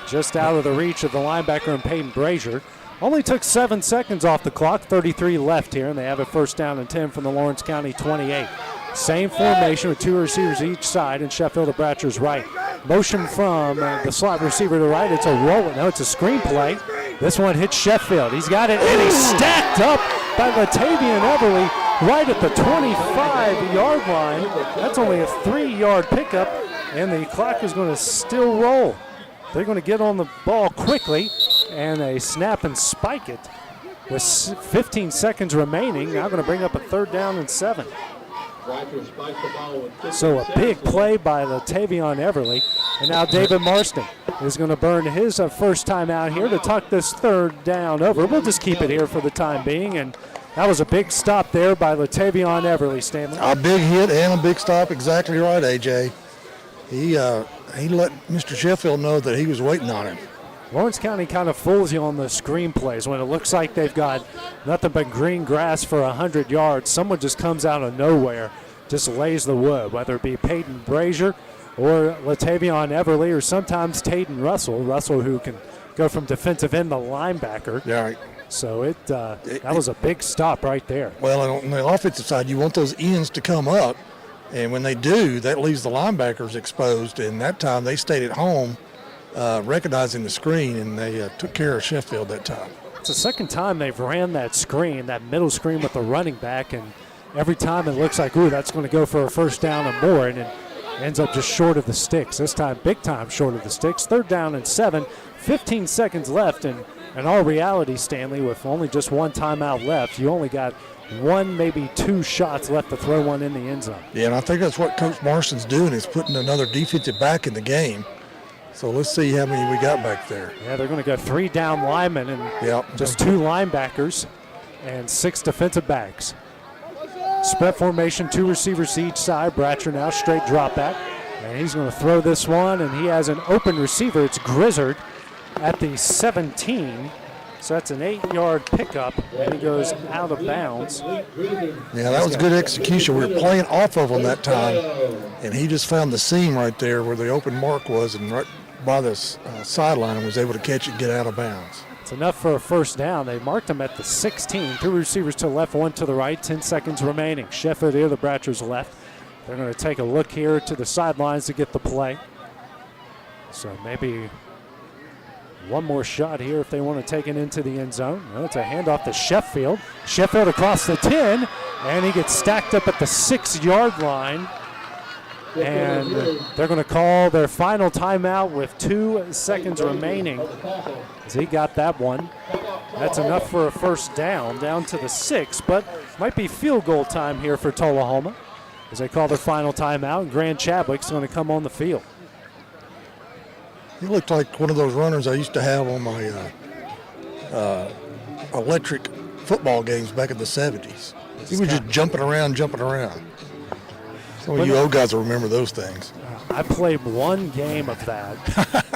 Just out of the reach of the linebacker and Peyton Brazier. Only took 7 seconds off the clock, 33 left here, and they have a first down and 10 from the Lawrence County 28. Same formation with 2 receivers each side, and Sheffield to Bratcher's right. Motion from the slot receiver to right. It's a roll. No, it's a screen play. This one hits Sheffield. He's got it, and he's stacked up by Latavian Everly right at the 25-yard line. That's only a 3-yard pickup, and the clock is going to still roll. They're going to get on the ball quickly, and they snap and spike it with 15 seconds remaining. Now going to bring up a third down and 7. So a big play by Latavian Everly. And now David Marston is going to burn his first time out here to tuck this third down over. We'll just keep it here for the time being. And that was a big stop there by Latavian Everly, Stanley. A big hit and a big stop. Exactly right, A.J. He let Mr. Sheffield know that he was waiting on him. Lawrence County kind of fools you on the screen plays when it looks like they've got nothing but green grass for 100 yards. Someone just comes out of nowhere, just lays the wood, whether it be Peyton Brazier or Latavian Everly or sometimes Tayden Russell, who can go from defensive end to linebacker. Yeah, right. So that was a big stop right there. Well, on the offensive side, you want those ends to come up, and when they do, that leaves the linebackers exposed, and that time they stayed at home, recognizing the screen, and they took care of Sheffield that time. It's the second time they've ran that screen, that middle screen with the running back, and every time it looks like, ooh, that's going to go for a first down or more, and it ends up just short of the sticks. This time, big time short of the sticks. Third down and 7, 15 seconds left, and in all reality, Stanley, with only just one timeout left, you only got 1, maybe 2 shots left to throw one in the end zone. Yeah, and I think that's what Coach Marston's doing, is putting another defensive back in the game. So let's see how many we got back there. Yeah, they're going to go 3 down linemen and just 2 linebackers and 6 defensive backs. Spread formation, 2 receivers to each side. Bratcher now straight drop back. And he's going to throw this one, and he has an open receiver. It's Grizzard at the 17. So that's an 8-yard pickup, and he goes out of bounds. Yeah, that was good execution. We were playing off of him that time, and he just found the seam right there where the open mark was, and right by the sideline, and was able to catch it and get out of bounds. It's enough for a first down. They marked him at the 16. 2 receivers to the left, 1 to the right. 10 seconds remaining. Sheffield here, the Bratchers left. They're going to take a look here to the sidelines to get the play. So maybe one more shot here if they want to take it into the end zone. Well, it's a handoff to Sheffield. Sheffield across the 10, and he gets stacked up at the 6-yard line. And they're going to call their final timeout with 2 seconds remaining. As he got that one. That's enough for a first down to the 6, but might be field goal time here for Tullahoma as they call their final timeout, and Grant Chadwick's going to come on the field. He looked like one of those runners I used to have on my electric football games back in the 70s. He was just jumping around. Some of you old guys will remember those things. I played one game of that,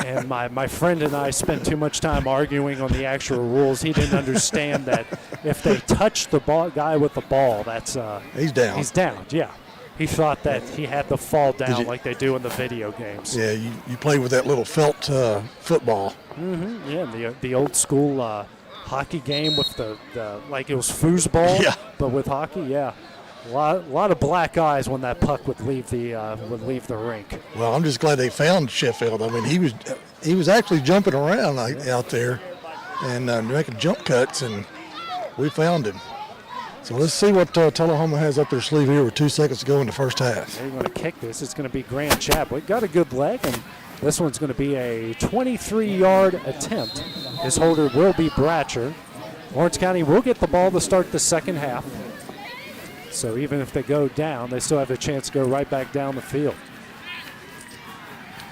and my friend and I spent too much time arguing on the actual rules. He didn't understand that if they touch the guy with the ball, that's he's down. He's down, yeah. He thought that he had to fall down like they do in the video games. Yeah, you played with that little felt football. Mm-hmm. Yeah, the old school hockey game with the like it was foosball, but with hockey, yeah. A lot of black eyes when that puck would leave the rink. Well, I'm just glad they found Sheffield. I mean, he was actually jumping around out there and making jump cuts, and we found him. So let's see what Tullahoma has up their sleeve here with 2 seconds to go in the first half. They're going to kick this. It's going to be Grant Chadwick. Got a good leg, and this one's going to be a 23-yard attempt. His holder will be Bratcher. Lawrence County will get the ball to start the second half. So even if they go down, they still have a chance to go right back down the field.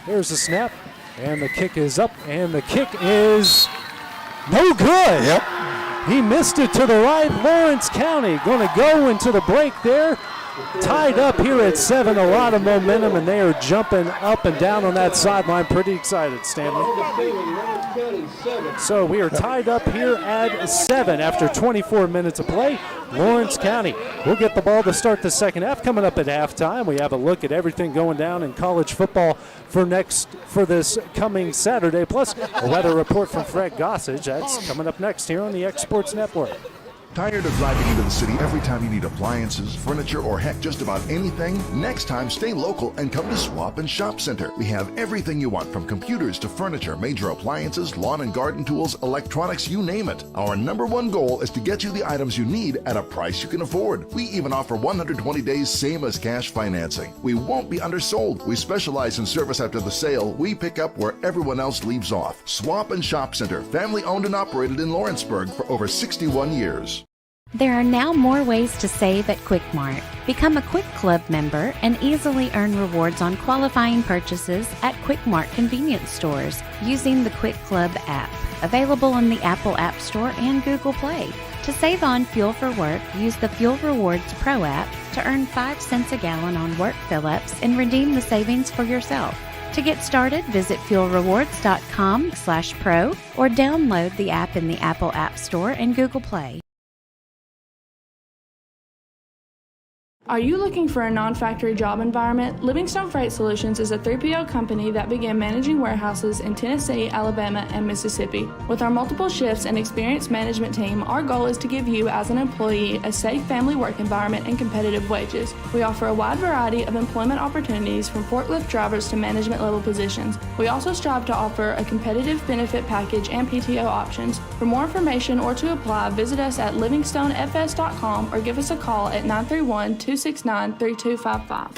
Here's the snap, and the kick is up, and the kick is no good. Yep. He missed it to the right. Lawrence County going to go into the break there. Tied up here at 7, a lot of momentum, and they are jumping up and down on that sideline. Pretty excited, Stanley. So we are tied up here at 7 after 24 minutes of play. Lawrence County will get the ball to start the second half. Coming up at halftime, we have a look at everything going down in college football for this coming Saturday, plus a weather report from Fred Gossage. That's coming up next here on the X Sports Network. Tired of driving into the city every time you need appliances, furniture, or heck, just about anything? Next time, stay local and come to Swap and Shop Center. We have everything you want, from computers to furniture, major appliances, lawn and garden tools, electronics, you name it. Our #1 goal is to get you the items you need at a price you can afford. We even offer 120 days same as cash financing. We won't be undersold. We specialize in service after the sale. We pick up where everyone else leaves off. Swap and Shop Center, family owned and operated in Lawrenceburg for over 61 years. There are now more ways to save at Quick Mart. Become a Quick Club member and easily earn rewards on qualifying purchases at Quick Mart convenience stores using the Quick Club app, available on the Apple App Store and Google Play. To save on fuel for work, use the Fuel Rewards Pro app to earn 5 cents a gallon on work fill-ups and redeem the savings for yourself. To get started, visit fuelrewards.com/pro or download the app in the Apple App Store and Google Play. Are you looking for a non-factory job environment? Livingstone Freight Solutions is a 3PL company that began managing warehouses in Tennessee, Alabama, and Mississippi. With our multiple shifts and experienced management team, our goal is to give you as an employee a safe family work environment and competitive wages. We offer a wide variety of employment opportunities from forklift drivers to management level positions. We also strive to offer a competitive benefit package and PTO options. For more information or to apply, visit us at livingstonefs.com or give us a call at 931-269-3255.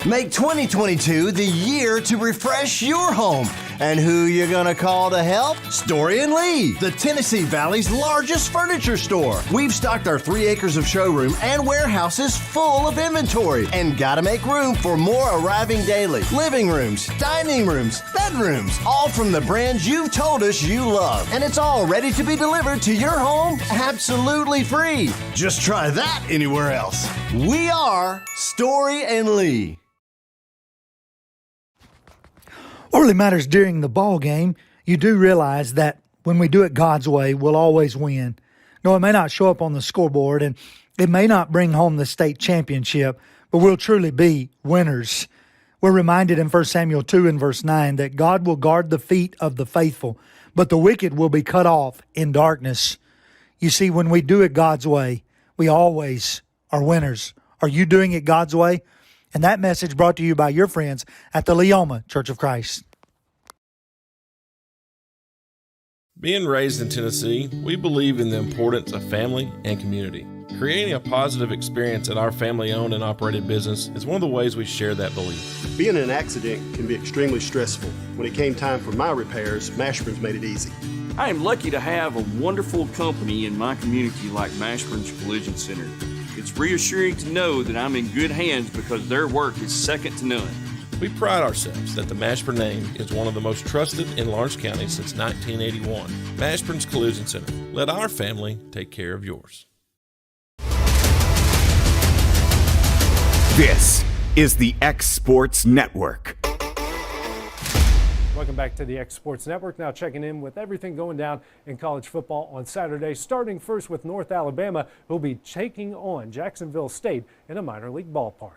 Make 2022 the year to refresh your home. And who you gonna call to help? Story and Lee, the Tennessee Valley's largest furniture store. We've stocked our 3 acres of showroom and warehouses full of inventory, and gotta make room for more arriving daily. Living rooms, dining rooms, bedrooms, all from the brands you've told us you love. And it's all ready to be delivered to your home absolutely free. Just try that anywhere else. We are Story and Lee. What really matters during the ball game, you do realize that when we do it God's way, we'll always win. No, it may not show up on the scoreboard, and it may not bring home the state championship, but we'll truly be winners. We're reminded in 1 Samuel 2 and verse 9 that God will guard the feet of the faithful, but the wicked will be cut off in darkness. You see, when we do it God's way, we always are winners. Are you doing it God's way? And that message brought to you by your friends at the Tullahoma Church of Christ. Being raised in Tennessee, we believe in the importance of family and community. Creating a positive experience at our family-owned and operated business is one of the ways we share that belief. Being in an accident can be extremely stressful. When it came time for my repairs, Mashburn's made it easy. I am lucky to have a wonderful company in my community like Mashburn's Collision Center. It's reassuring to know that I'm in good hands because their work is second to none. We pride ourselves that the Mashburn name is one of the most trusted in Lawrence County since 1981. Mashburn's Collision Center. Let our family take care of yours. This is the X Sports Network. Welcome back to the X Sports Network. Now checking in with everything going down in college football on Saturday, starting first with North Alabama, who'll be taking on Jacksonville State in a minor league ballpark.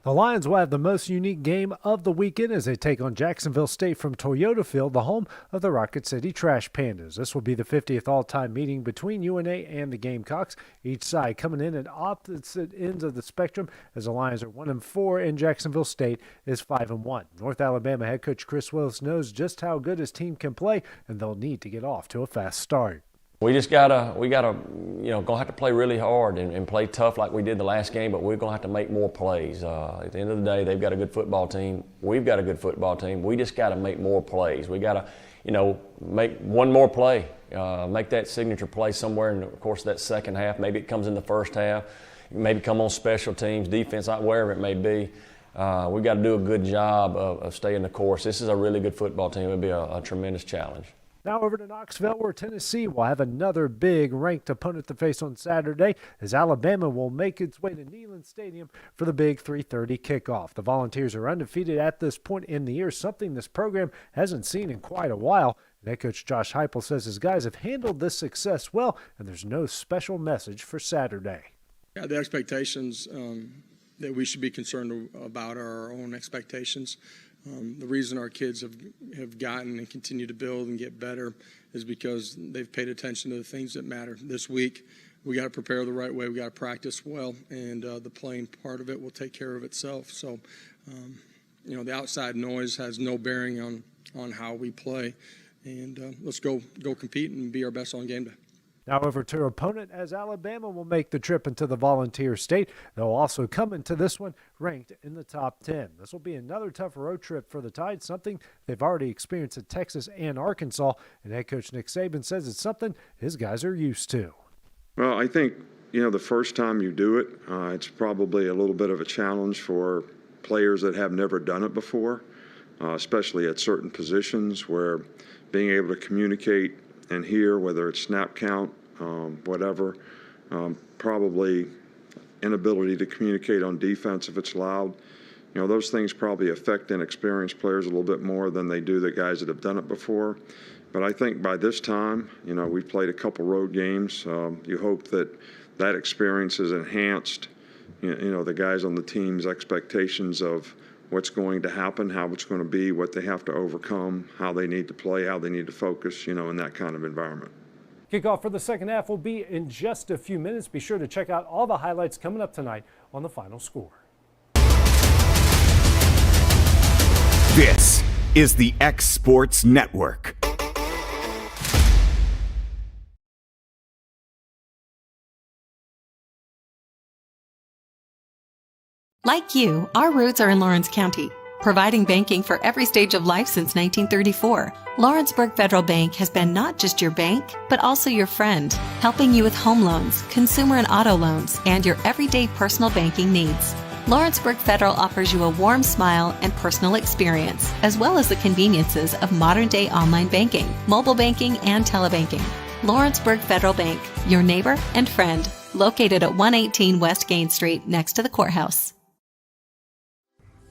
The Lions will have the most unique game of the weekend as they take on Jacksonville State from Toyota Field, the home of the Rocket City Trash Pandas. This will be the 50th all-time meeting between UNA and the Gamecocks, each side coming in at opposite ends of the spectrum as the Lions are 1-4 and Jacksonville State is 5-1. North Alabama head coach Chris Willis knows just how good his team can play, and they'll need to get off to a fast start. We gotta, gonna have to play really hard and play tough like we did the last game, but we're gonna have to make more plays. At the end of the day, they've got a good football team. We've got a good football team. We just gotta make more plays. We gotta, make one more play, make that signature play somewhere in the course of that second half. Maybe it comes in the first half. Maybe come on special teams, defense, wherever it may be. We've got to do a good job of staying the course. This is a really good football team. It'll be a tremendous challenge. Now over to Knoxville, where Tennessee will have another big ranked opponent to face on Saturday, as Alabama will make its way to Neyland Stadium for the big 3:30 kickoff. The Volunteers are undefeated at this point in the year, something this program hasn't seen in quite a while. And head coach Josh Heupel says his guys have handled this success well, and there's no special message for Saturday. Yeah, the expectations that we should be concerned about are our own expectations. The reason our kids have gotten and continue to build and get better is because they've paid attention to the things that matter. This week, we got to prepare the right way. We got to practice well, and the playing part of it will take care of itself. So, the outside noise has no bearing on how we play, and let's go compete and be our best on game day. Now over to our opponent, as Alabama will make the trip into the Volunteer State. They'll also come into this one ranked in the top 10. This will be another tough road trip for the Tide, something they've already experienced at Texas and Arkansas. And head coach Nick Saban says it's something his guys are used to. Well, I think, the first time you do it, it's probably a little bit of a challenge for players that have never done it before, especially at certain positions where being able to communicate and hear, whether it's snap count, whatever, probably inability to communicate on defense if it's loud. Those things probably affect inexperienced players a little bit more than they do the guys that have done it before. But I think by this time, we've played a couple road games. You hope that experience has enhanced, the guys on the team's expectations of what's going to happen, how it's going to be, what they have to overcome, how they need to play, how they need to focus, in that kind of environment. Kickoff for the second half will be in just a few minutes. Be sure to check out all the highlights coming up tonight on The Final Score. This is the X Sports Network. Like you, our roots are in Lawrence County, providing banking for every stage of life since 1934. Lawrenceburg Federal Bank has been not just your bank, but also your friend, helping you with home loans, consumer and auto loans, and your everyday personal banking needs. Lawrenceburg Federal offers you a warm smile and personal experience, as well as the conveniences of modern-day online banking, mobile banking, and telebanking. Lawrenceburg Federal Bank, your neighbor and friend, located at 118 West Gain Street, next to the courthouse.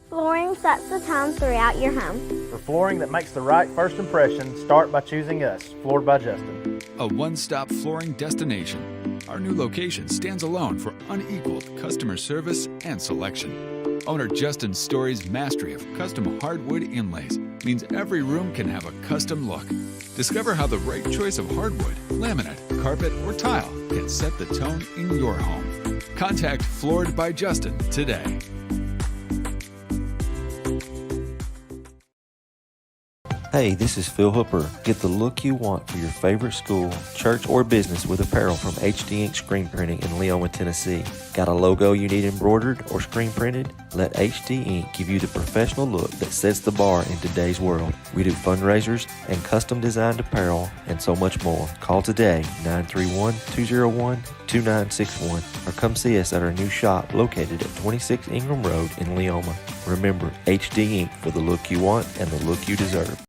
Flooring sets the tone throughout your home. For flooring that makes the right first impression, start by choosing us, Floored by Justin. A one-stop flooring destination. Our new location stands alone for unequaled customer service and selection. Owner Justin Story's mastery of custom hardwood inlays means every room can have a custom look. Discover how the right choice of hardwood, laminate, carpet, or tile can set the tone in your home. Contact Floored by Justin today. Hey, this is Phil Hooper. Get the look you want for your favorite school, church, or business with apparel from HD Ink Screen Printing in Leoma, Tennessee. Got a logo you need embroidered or screen printed? Let HD Ink give you the professional look that sets the bar in today's world. We do fundraisers and custom designed apparel and so much more. Call today, 931-201-2961, or come see us at our new shop located at 26 Ingram Road in Leoma. Remember, HD Ink for the look you want and the look you deserve.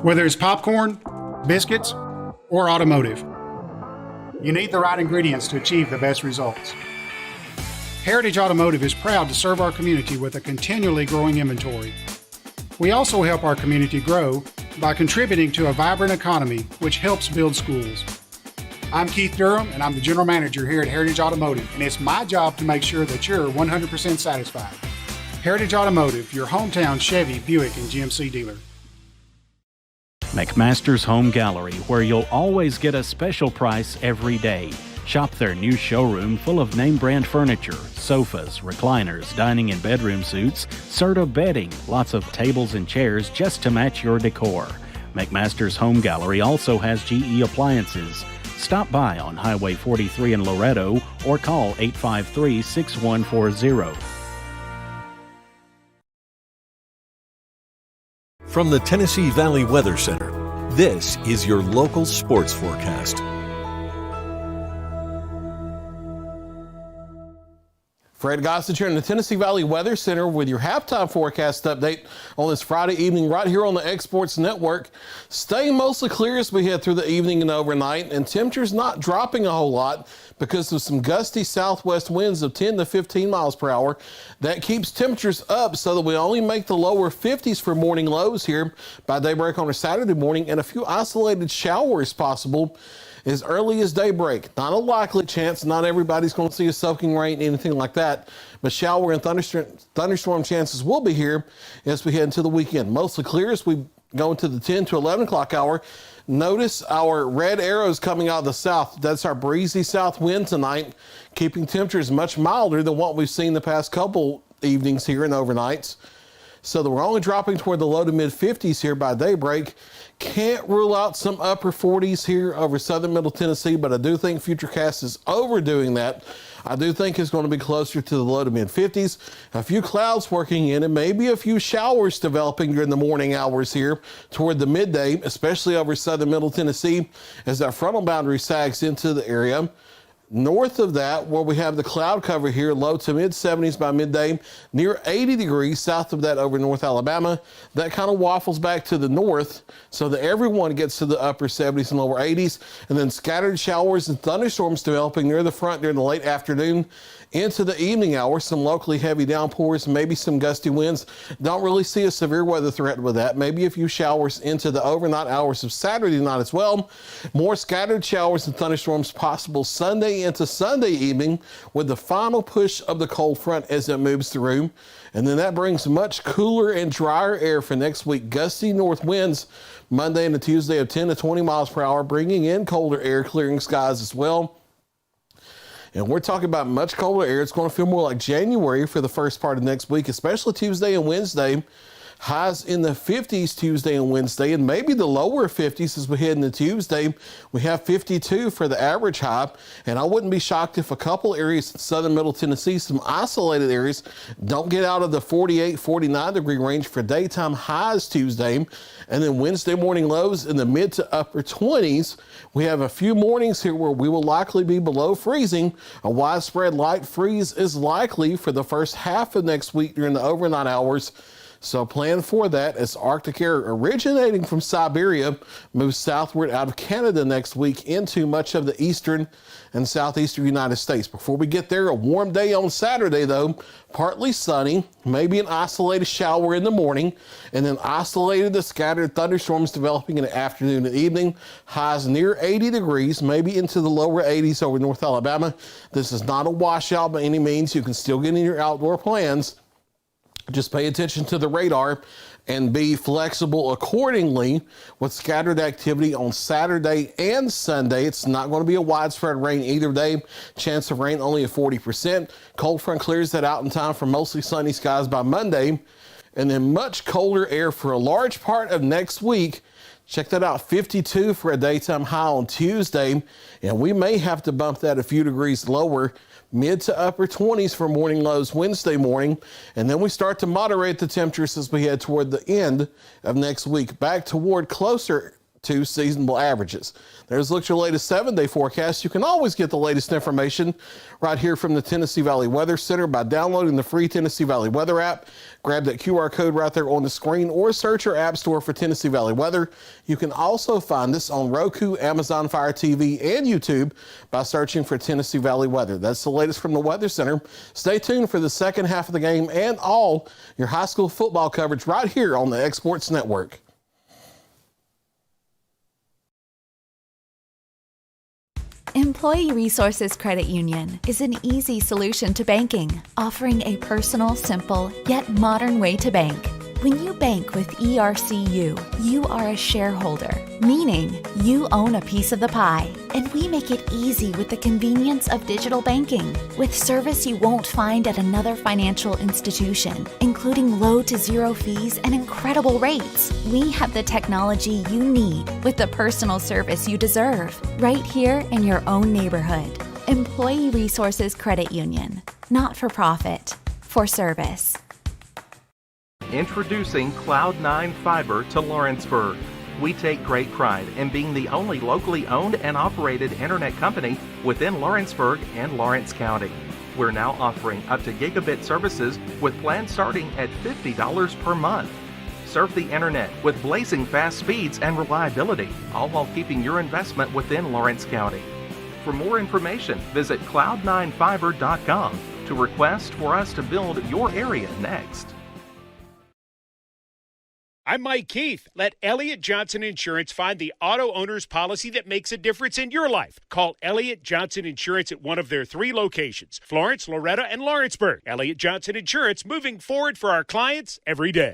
Whether it's popcorn, biscuits, or automotive, you need the right ingredients to achieve the best results. Heritage Automotive is proud to serve our community with a continually growing inventory. We also help our community grow by contributing to a vibrant economy, which helps build schools. I'm Keith Durham, and I'm the General Manager here at Heritage Automotive, and it's my job to make sure that you're 100% satisfied. Heritage Automotive, your hometown Chevy, Buick, and GMC dealer. McMaster's Home Gallery, where you'll always get a special price every day. Shop their new showroom full of name-brand furniture, sofas, recliners, dining and bedroom suites, Serta bedding, lots of tables and chairs just to match your decor. McMaster's Home Gallery also has GE appliances. Stop by on Highway 43 in Loretto or call 853-6140. From the Tennessee Valley Weather Center, this is your local sports forecast. Fred Gossett here in the Tennessee Valley Weather Center with your halftime forecast update on this Friday evening right here on the Exports Network. Staying mostly clear as we head through the evening and overnight, and temperatures not dropping a whole lot because of some gusty southwest winds of 10 to 15 miles per hour. That keeps temperatures up so that we only make the lower 50s for morning lows here by daybreak on a Saturday morning, and a few isolated showers possible as early as daybreak. Not a likely chance. Not everybody's going to see a soaking rain, anything like that. But shower and thunderstorm chances will be here as we head into the weekend. Mostly clear as we go into the 10 to 11 o'clock hour. Notice our red arrows coming out of the south. That's our breezy south wind tonight, keeping temperatures much milder than what we've seen the past couple evenings here and overnights. So that we're only dropping toward the low to mid 50s here by daybreak. Can't rule out some upper 40s here over southern middle Tennessee, but I do think Futurecast is overdoing that. I do think it's going to be closer to the low to mid 50s. A few clouds working in and maybe a few showers developing during the morning hours here toward the midday, especially over southern middle Tennessee as that frontal boundary sags into the area. North of that, where we have the cloud cover here, low to mid 70s by midday, near 80 degrees south of that over North Alabama. That kind of waffles back to the north so that everyone gets to the upper 70s and lower 80s, and then scattered showers and thunderstorms developing near the front during the late afternoon into the evening hours. Some locally heavy downpours, maybe some gusty winds. Don't really see a severe weather threat with that. Maybe a few showers into the overnight hours of Saturday night as well. More scattered showers and thunderstorms possible Sunday into Sunday evening with the final push of the cold front as it moves through. And then that brings much cooler and drier air for next week. Gusty north winds Monday and Tuesday of 10 to 20 miles per hour, bringing in colder air, clearing skies as well. And we're talking about much colder air. It's going to feel more like January for the first part of next week, especially Tuesday and Wednesday. Highs in the 50s Tuesday and Wednesday, and maybe the lower 50s as we head into Tuesday. We have 52 for the average high, and I wouldn't be shocked if a couple areas in southern middle Tennessee, some isolated areas, don't get out of the 48, 49 degree range for daytime highs Tuesday. And then Wednesday morning lows in the mid to upper 20s. We have a few mornings here where we will likely be below freezing. A widespread light freeze is likely for the first half of next week during the overnight hours. So plan for that as Arctic air originating from Siberia moves southward out of Canada next week into much of the eastern and southeastern United States. Before we get there, a warm day on Saturday though, partly sunny, maybe an isolated shower in the morning, and then isolated to scattered thunderstorms developing in the afternoon and evening. Highs near 80 degrees, maybe into the lower 80s over North Alabama. This is not a washout by any means. You can still get in your outdoor plans. Just pay attention to the radar and be flexible accordingly with scattered activity on Saturday and Sunday. It's not going to be a widespread rain either day. Chance of rain only at 40%. Cold front clears that out in time for mostly sunny skies by Monday. And then much colder air for a large part of next week. Check that out, 52 for a daytime high on Tuesday. And we may have to bump that a few degrees lower, mid to upper 20s for morning lows Wednesday morning. And then we start to moderate the temperatures as we head toward the end of next week, back toward closer to seasonable averages. There's look at your latest 7-day forecast. You can always get the latest information right here from the Tennessee Valley Weather Center by downloading the free Tennessee Valley Weather app. Grab that QR code right there on the screen or search your app store for Tennessee Valley Weather. You can also find us on Roku, Amazon Fire TV, and YouTube by searching for Tennessee Valley Weather. That's the latest from the Weather Center. Stay tuned for the second half of the game and all your high school football coverage right here on the Exports Network. Employee Resources Credit Union is an easy solution to banking, offering a personal, simple, yet modern way to bank. When you bank with ERCU, you are a shareholder, meaning you own a piece of the pie. And we make it easy with the convenience of digital banking, with service you won't find at another financial institution, including low to zero fees and incredible rates. We have the technology you need with the personal service you deserve, right here in your own neighborhood. Employee Resources Credit Union, not for profit, for service. Introducing Cloud9 Fiber to Lawrenceburg. We take great pride in being the only locally owned and operated internet company within Lawrenceburg and Lawrence County. We're now offering up to gigabit services with plans starting at $50 per month. Surf the internet with blazing fast speeds and reliability, all while keeping your investment within Lawrence County. For more information, visit cloud9fiber.com to request for us to build your area next. I'm Mike Keith. Let Elliott Johnson Insurance find the auto owner's policy that makes a difference in your life. Call Elliott Johnson Insurance at one of their 3 locations, Florence, Loretto, and Lawrenceburg. Elliott Johnson Insurance, moving forward for our clients every day.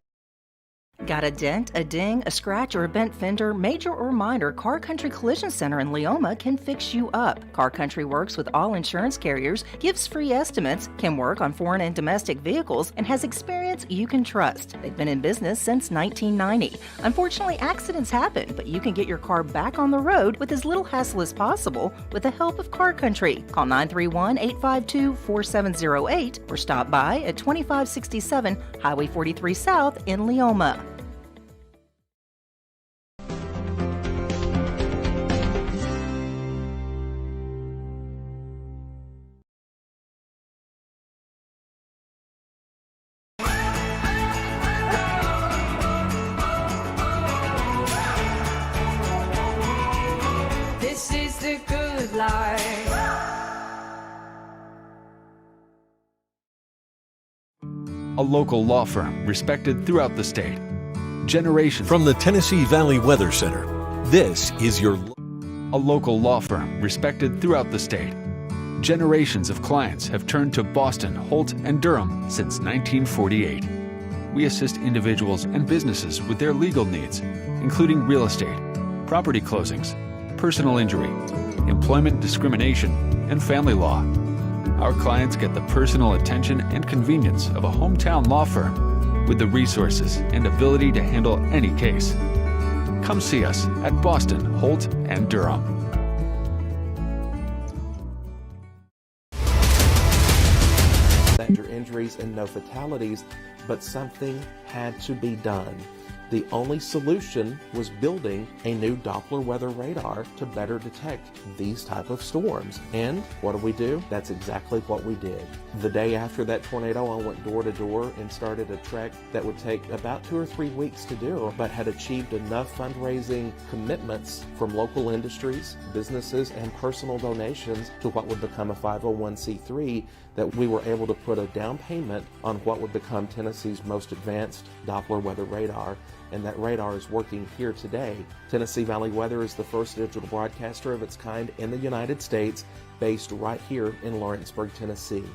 Got a dent, a ding, a scratch, or a bent fender? Major or minor, Car Country Collision Center in Leoma can fix you up. Car Country works with all insurance carriers, gives free estimates, can work on foreign and domestic vehicles, and has experience you can trust. They've been in business since 1990. Unfortunately, accidents happen, but you can get your car back on the road with as little hassle as possible with the help of Car Country. Call 931-852-4708 or stop by at 2567 Highway 43 South in Leoma. This is the good life. A local law firm respected throughout the state. Generations. From the Tennessee Valley Weather Center, this is your... A local law firm respected throughout the state. Generations of clients have turned to Boston, Holt, and Durham since 1948. We assist individuals and businesses with their legal needs, including real estate, property closings, personal injury, employment discrimination, and family law. Our clients get the personal attention and convenience of a hometown law firm with the resources and ability to handle any case. Come see us at Boston, Holt, and Durham. Injuries and no fatalities, but something had to be done. The only solution was building a new Doppler weather radar to better detect these type of storms. And what do? That's exactly what we did. The day after that tornado, I went door to door and started a trek that would take about 2 or 3 weeks to do, but had achieved enough fundraising commitments from local industries, businesses, and personal donations to what would become a 501c3 that we were able to put a down payment on what would become Tennessee's most advanced Doppler weather radar. And that radar is working here today. Tennessee Valley Weather is the first digital broadcaster of its kind in the United States, based right here in Lawrenceburg, Tennessee,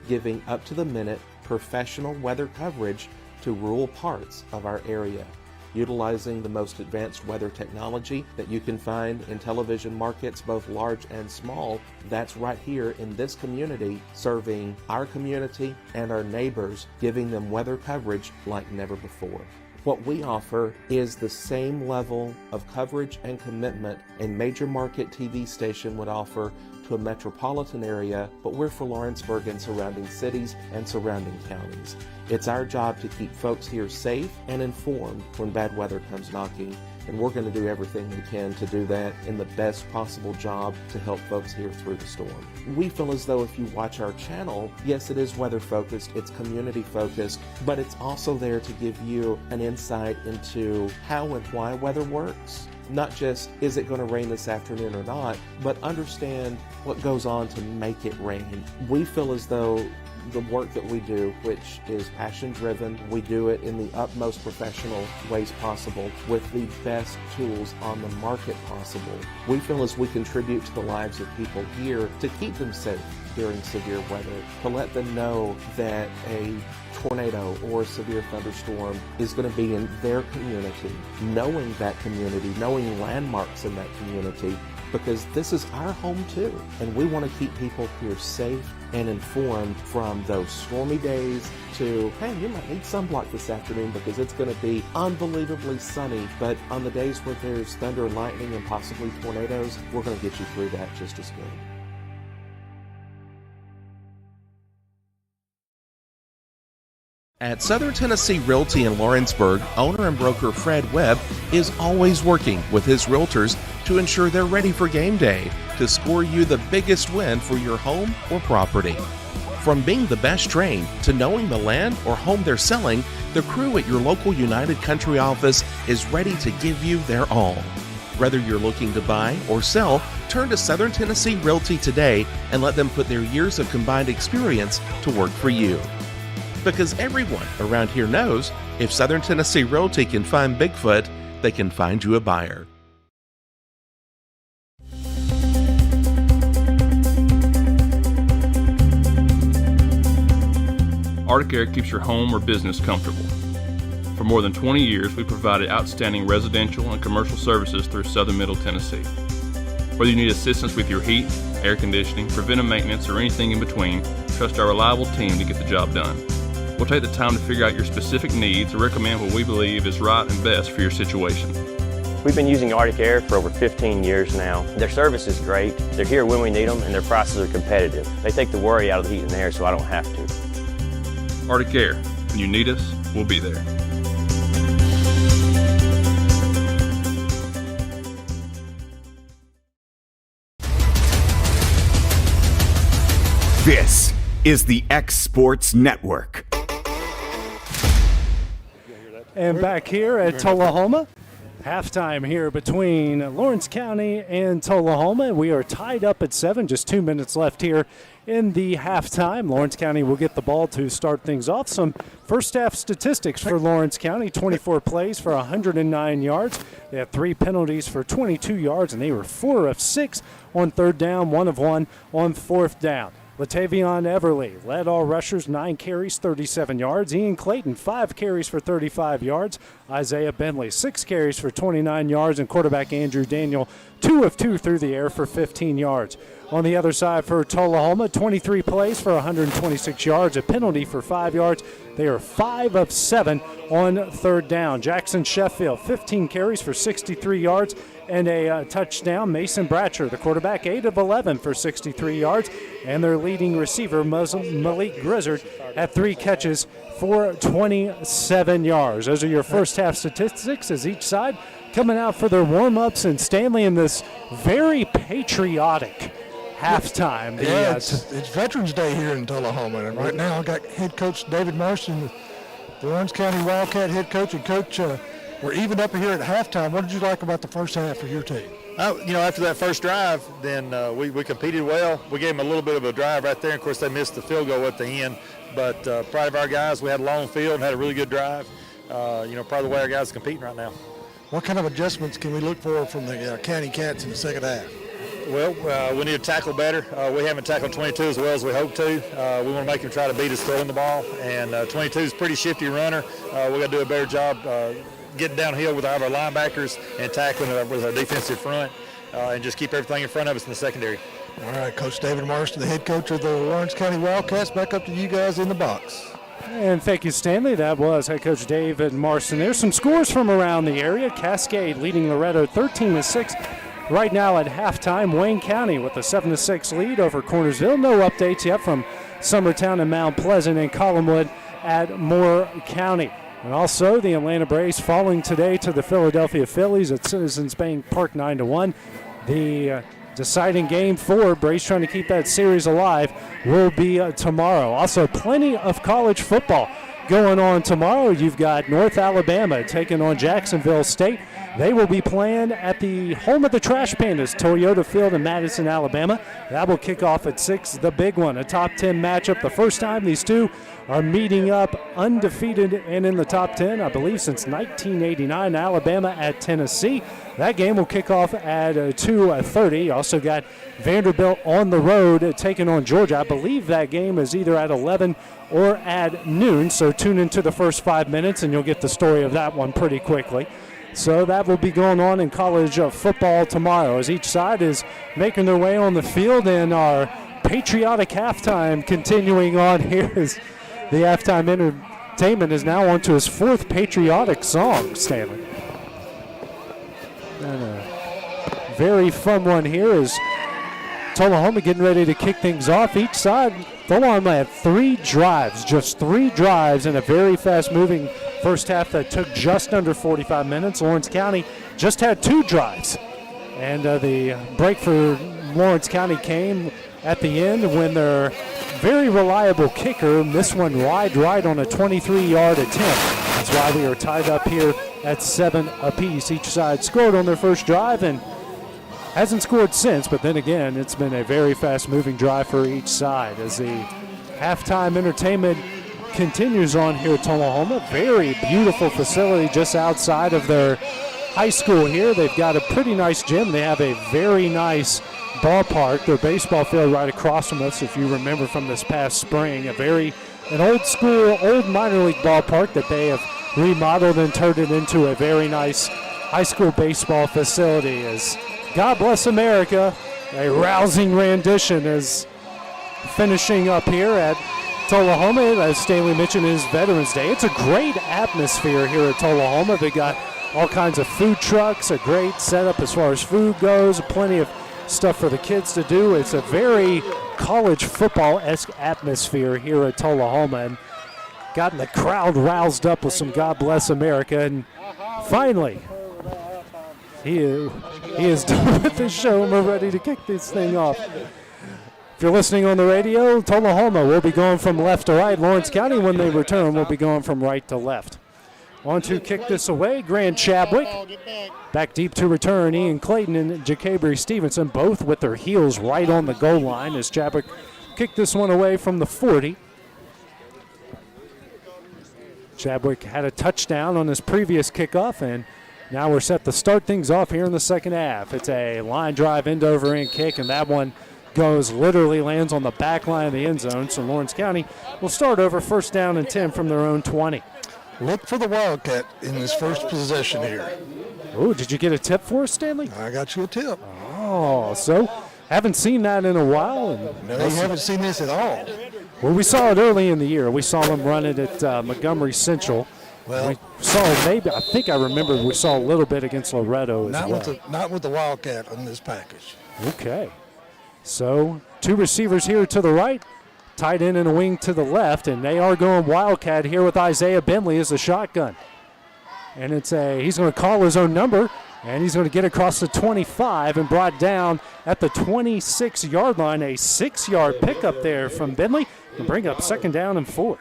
giving up-to-the-minute professional weather coverage to rural parts of our area, utilizing the most advanced weather technology that you can find in television markets, both large and small. That's right here in this community, serving our community and our neighbors, giving them weather coverage like never before. What we offer is the same level of coverage and commitment a major market TV station would offer to a metropolitan area, but we're for Lawrenceburg and surrounding cities and surrounding counties. It's our job to keep folks here safe and informed when bad weather comes knocking, and we're going to do everything we can to do that in the best possible job to help folks here through the storm. We feel as though if you watch our channel, yes, it is weather focused, it's community focused, but it's also there to give you an insight into how and why weather works. Not just, is it going to rain this afternoon or not, but understand what goes on to make it rain. We feel as though the work that we do, which is passion-driven. We do it in the utmost professional ways possible with the best tools on the market possible. We feel as we contribute to the lives of people here to keep them safe during severe weather, to let them know that a tornado or a severe thunderstorm is going to be in their community, knowing that community, knowing landmarks in that community, because this is our home too. And we want to keep people here safe and informed from those stormy days to, hey, you might need sunblock this afternoon because it's going to be unbelievably sunny. But on the days where there's thunder and lightning and possibly tornadoes, we're going to get you through that just as good. At Southern Tennessee Realty in Lawrenceburg, owner and broker Fred Webb is always working with his realtors to ensure they're ready for game day to score you the biggest win for your home or property. From being the best trained to knowing the land or home they're selling, the crew at your local United Country office is ready to give you their all. Whether you're looking to buy or sell, turn to Southern Tennessee Realty today and let them put their years of combined experience to work for you. Because everyone around here knows if Southern Tennessee Realty can find Bigfoot, they can find you a buyer. Arctic Air keeps your home or business comfortable. For more than 20 years, we provided outstanding residential and commercial services through Southern Middle Tennessee. Whether you need assistance with your heat, air conditioning, preventive maintenance, or anything in between, trust our reliable team to get the job done. We'll take the time to figure out your specific needs and recommend what we believe is right and best for your situation. We've been using Arctic Air for over 15 years now. Their service is great, they're here when we need them, and their prices are competitive. They take the worry out of the heat and air so I don't have to. Arctic Air, when you need us, we'll be there. This is the X Sports Network. And back here at Tullahoma, halftime here between Lawrence County and Tullahoma. We are tied up at 7, just 2 minutes left here in the halftime. Lawrence County will get the ball to start things off. Some first half statistics for Lawrence County: 24 plays for 109 yards. They had 3 penalties for 22 yards, and they were 4 of 6 on third down, 1 of 1 on fourth down. Latavion Everly led all rushers, 9 carries, 37 yards. Ian Clayton, 5 carries for 35 yards. Isaiah Bentley, 6 carries for 29 yards. And quarterback Andrew Daniel, 2 of 2 through the air for 15 yards. On the other side for Tullahoma, 23 plays for 126 yards, a penalty for 5 yards. They are 5 of 7 on third down. Jackson Sheffield, 15 carries for 63 yards and a touchdown. Mason Bratcher, the quarterback, 8 of 11 for 63 yards. And their leading receiver, Malik Grizzard, had 3 catches for 27 yards. Those are your first half statistics as each side coming out for their warm-ups. And Stanley in this very patriotic halftime. It's Veterans Day here in Tullahoma, and right now I got head coach David Marston, the Lawrence County Wildcat head coach. And coach, we're even up here at halftime. What did you like about the first half for your team? After that first drive, then we competed well. We gave them a little bit of a drive right there. Of course, they missed the field goal at the end. But proud of our guys. We had a long field and had a really good drive. Proud of the way our guys are competing right now. What kind of adjustments can we look for from the County Cats in the second half? Well, we need to tackle better. We haven't tackled 22 as well as we hope to. We want to make them try to beat us throwing the ball. And 22 is a pretty shifty runner. We got to do a better job getting downhill with our linebackers and tackling with our defensive front and just keep everything in front of us in the secondary. All right, Coach David Marston, the head coach of the Lawrence County Wildcats, back up to you guys in the box. And thank you, Stanley. That was head coach David Marston. There's some scores from around the area. Cascade leading Loretto 13-6. Right now at halftime, Wayne County with a 7-6 lead over Cornersville. No updates yet from Summertown and Mount Pleasant and Collinwood at Moore County. And also the Atlanta Braves falling today to the Philadelphia Phillies at Citizens Bank Park 9-1. The deciding game for Braves trying to keep that series alive will be tomorrow. Also plenty of college football going on tomorrow, you've got North Alabama taking on Jacksonville State. They will be playing at the home of the Trash Pandas, Toyota Field in Madison, Alabama. That will kick off at 6. The big one, a top 10 matchup. The first time these two are meeting up undefeated and in the top 10, I believe, since 1989. Alabama at Tennessee. That game will kick off at 2:30. Also got Vanderbilt on the road taking on Georgia. I believe that game is either at 11 or at noon, so tune into the first 5 minutes and you'll get the story of that one pretty quickly. So that will be going on in college football tomorrow as each side is making their way on the field, and our patriotic halftime continuing on here as the halftime entertainment is now on to his 4th patriotic song, Stanley. And a very fun one here is Tullahoma getting ready to kick things off. Each side, Tullahoma had 3 drives, just 3 drives in a very fast-moving first half that took just under 45 minutes. Lawrence County just had 2 drives. And the break for Lawrence County came at the end when their very reliable kicker missed one wide right on a 23-yard attempt. That's why we are tied up here at 7 apiece. Each side scored on their first drive and hasn't scored since, but then again, it's been a very fast-moving drive for each side as the halftime entertainment continues on here at Tullahoma. Very beautiful facility just outside of their high school here. They've got a pretty nice gym. They have a very nice ballpark, their baseball field right across from us, if you remember from this past spring. An old school, old minor league ballpark that they have remodeled and turned it into a very nice high school baseball facility. As God Bless America, a rousing rendition is finishing up here at Tullahoma. As Stanley mentioned, is Veterans Day. It's a great atmosphere here at Tullahoma. They got all kinds of food trucks, a great setup as far as food goes, plenty of stuff for the kids to do. It's a very college football-esque atmosphere here at Tullahoma, and gotten the crowd roused up with some God Bless America. And finally, he is done with the show, and we're ready to kick this thing off. If you're listening on the radio, Tullahoma will be going from left to right. Lawrence County, when they return, will be going from right to left. On to kick this away, Grant Chadwick. Back deep to return, Ian Clayton and Jacabry Stevenson, both with their heels right on the goal line as Chadwick kicked this one away from the 40. Chadwick had a touchdown on his previous kickoff, and now we're set to start things off here in the second half. It's a line drive end over end kick, and that one literally lands on the back line of the end zone. So Lawrence County will start over, first down and 10 from their own 20. Look for the Wildcat in this first possession here. Oh, did you get a tip for us, Stanley? I got you a tip. Oh, so haven't seen that in a while. No, you haven't seen this at all. Well, we saw it early in the year. We saw them run it at Montgomery Central. Well, we saw I remember we saw a little bit against Loretto as well. Not with the Wildcat in this package. Okay. So 2 receivers here to the right, tight end and a wing to the left, and they are going Wildcat here with Isaiah Bentley as the shotgun. And he's going to call his own number, and he's going to get across the 25 and brought down at the 26-yard line. A 6-yard pickup there from Bentley to bring up second down and 4.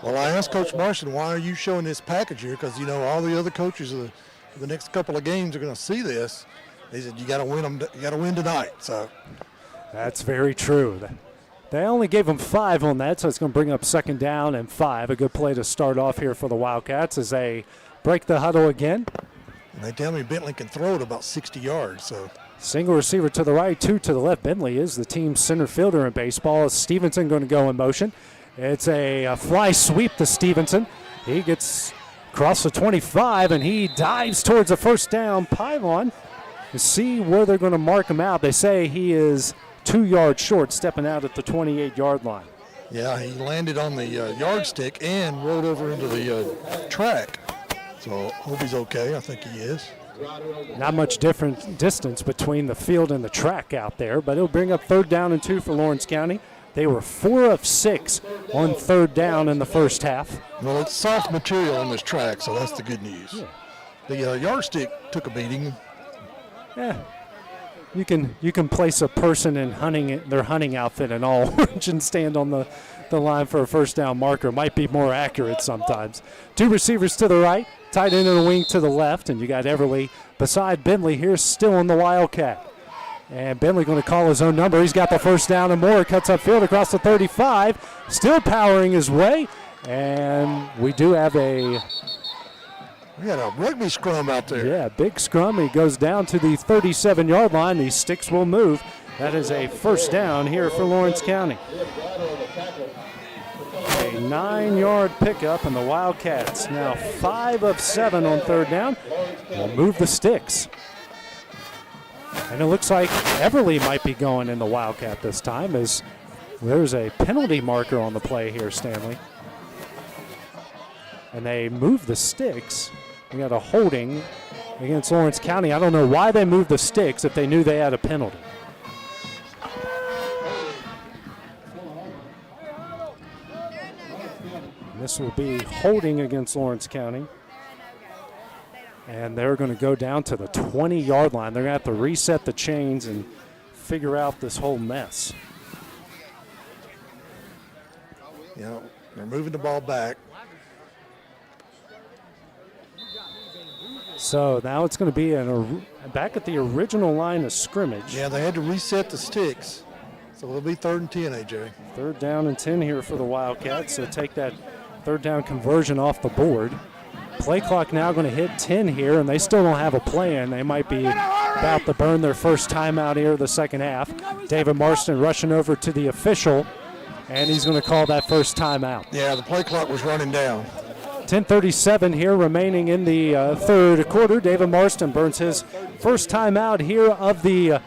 Well, I asked Coach Martian, why are you showing this package here? Because, all the other coaches of the next couple of games are going to see this. They said, you got to win them. You got to win tonight. So that's very true. They only gave them 5 on that, so it's going to bring up second down and 5. A good play to start off here for the Wildcats as they break the huddle again. And they tell me Bentley can throw it about 60 yards. So single receiver to the right, 2 to the left. Bentley is the team's center fielder in baseball. Stevenson going to go in motion. It's a fly sweep to Stevenson. He gets across the 25, and he dives towards the first down pylon to see where they're going to mark him out. They say he is 2 yards short, stepping out at the 28-yard line. Yeah, he landed on the yardstick and rolled over into the track. So hope he's okay. I think he is. Not much different distance between the field and the track out there, but it'll bring up third down and 2 for Lawrence County. They were 4 of 6 on third down in the first half. Well, it's soft material on this track, so that's the good news. Yeah. The yardstick took a beating. Yeah. You can place a person in their hunting outfit and all orange and stand on the the line for a first down marker. Might be more accurate sometimes. 2 receivers to the right, tight end in the wing to the left, and you got Everly beside Bentley here still in the Wildcat. And Bentley going to call his own number. He's got the first down and more. Cuts upfield across the 35. Still powering his way. And we do have we got a rugby scrum out there. Yeah, big scrum. He goes down to the 37-yard line. These sticks will move. That is a first down here for Lawrence County. A 9-yard pickup, and the Wildcats now 5 of 7 on third down. Will move the sticks. And it looks like Everly might be going in the Wildcat this time, as there's a penalty marker on the play here, Stanley. And they move the sticks. We got a holding against Lawrence County. I don't know why they moved the sticks if they knew they had a penalty. This will be holding against Lawrence County. And they're going to go down to the 20-yard line. They're going to have to reset the chains and figure out this whole mess. Yeah, they're moving the ball back. So now it's going to be back at the original line of scrimmage. Yeah, they had to reset the sticks. So it'll be 3rd and 10, AJ. 3rd down and 10 here for the Wildcats. So take that 3rd down conversion off the board. Play clock now going to hit 10 here, and they still don't have a plan. They might be about to burn their first timeout here the second half. David Marston rushing over to the official, and he's going to call that first timeout. Yeah, the play clock was running down. 10:37 here remaining in the third quarter. David Marston burns his first timeout here of the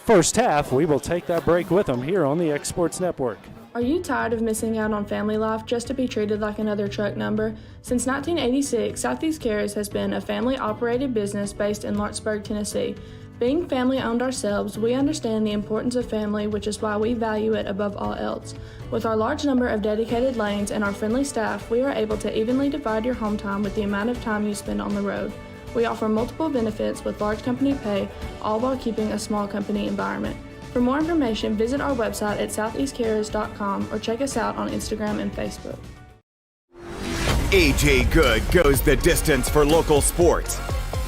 first half. We will take that break with him here on the X Sports Network. Are you tired of missing out on family life just to be treated like another truck number? Since 1986, Southeast Cares has been a family-operated business based in Lawrenceburg, Tennessee. Being family-owned ourselves, we understand the importance of family, which is why we value it above all else. With our large number of dedicated lanes and our friendly staff, we are able to evenly divide your home time with the amount of time you spend on the road. We offer multiple benefits with large company pay, all while keeping a small company environment. For more information, visit our website at southeastcares.com or check us out on Instagram and Facebook. AJ Good goes the distance for local sports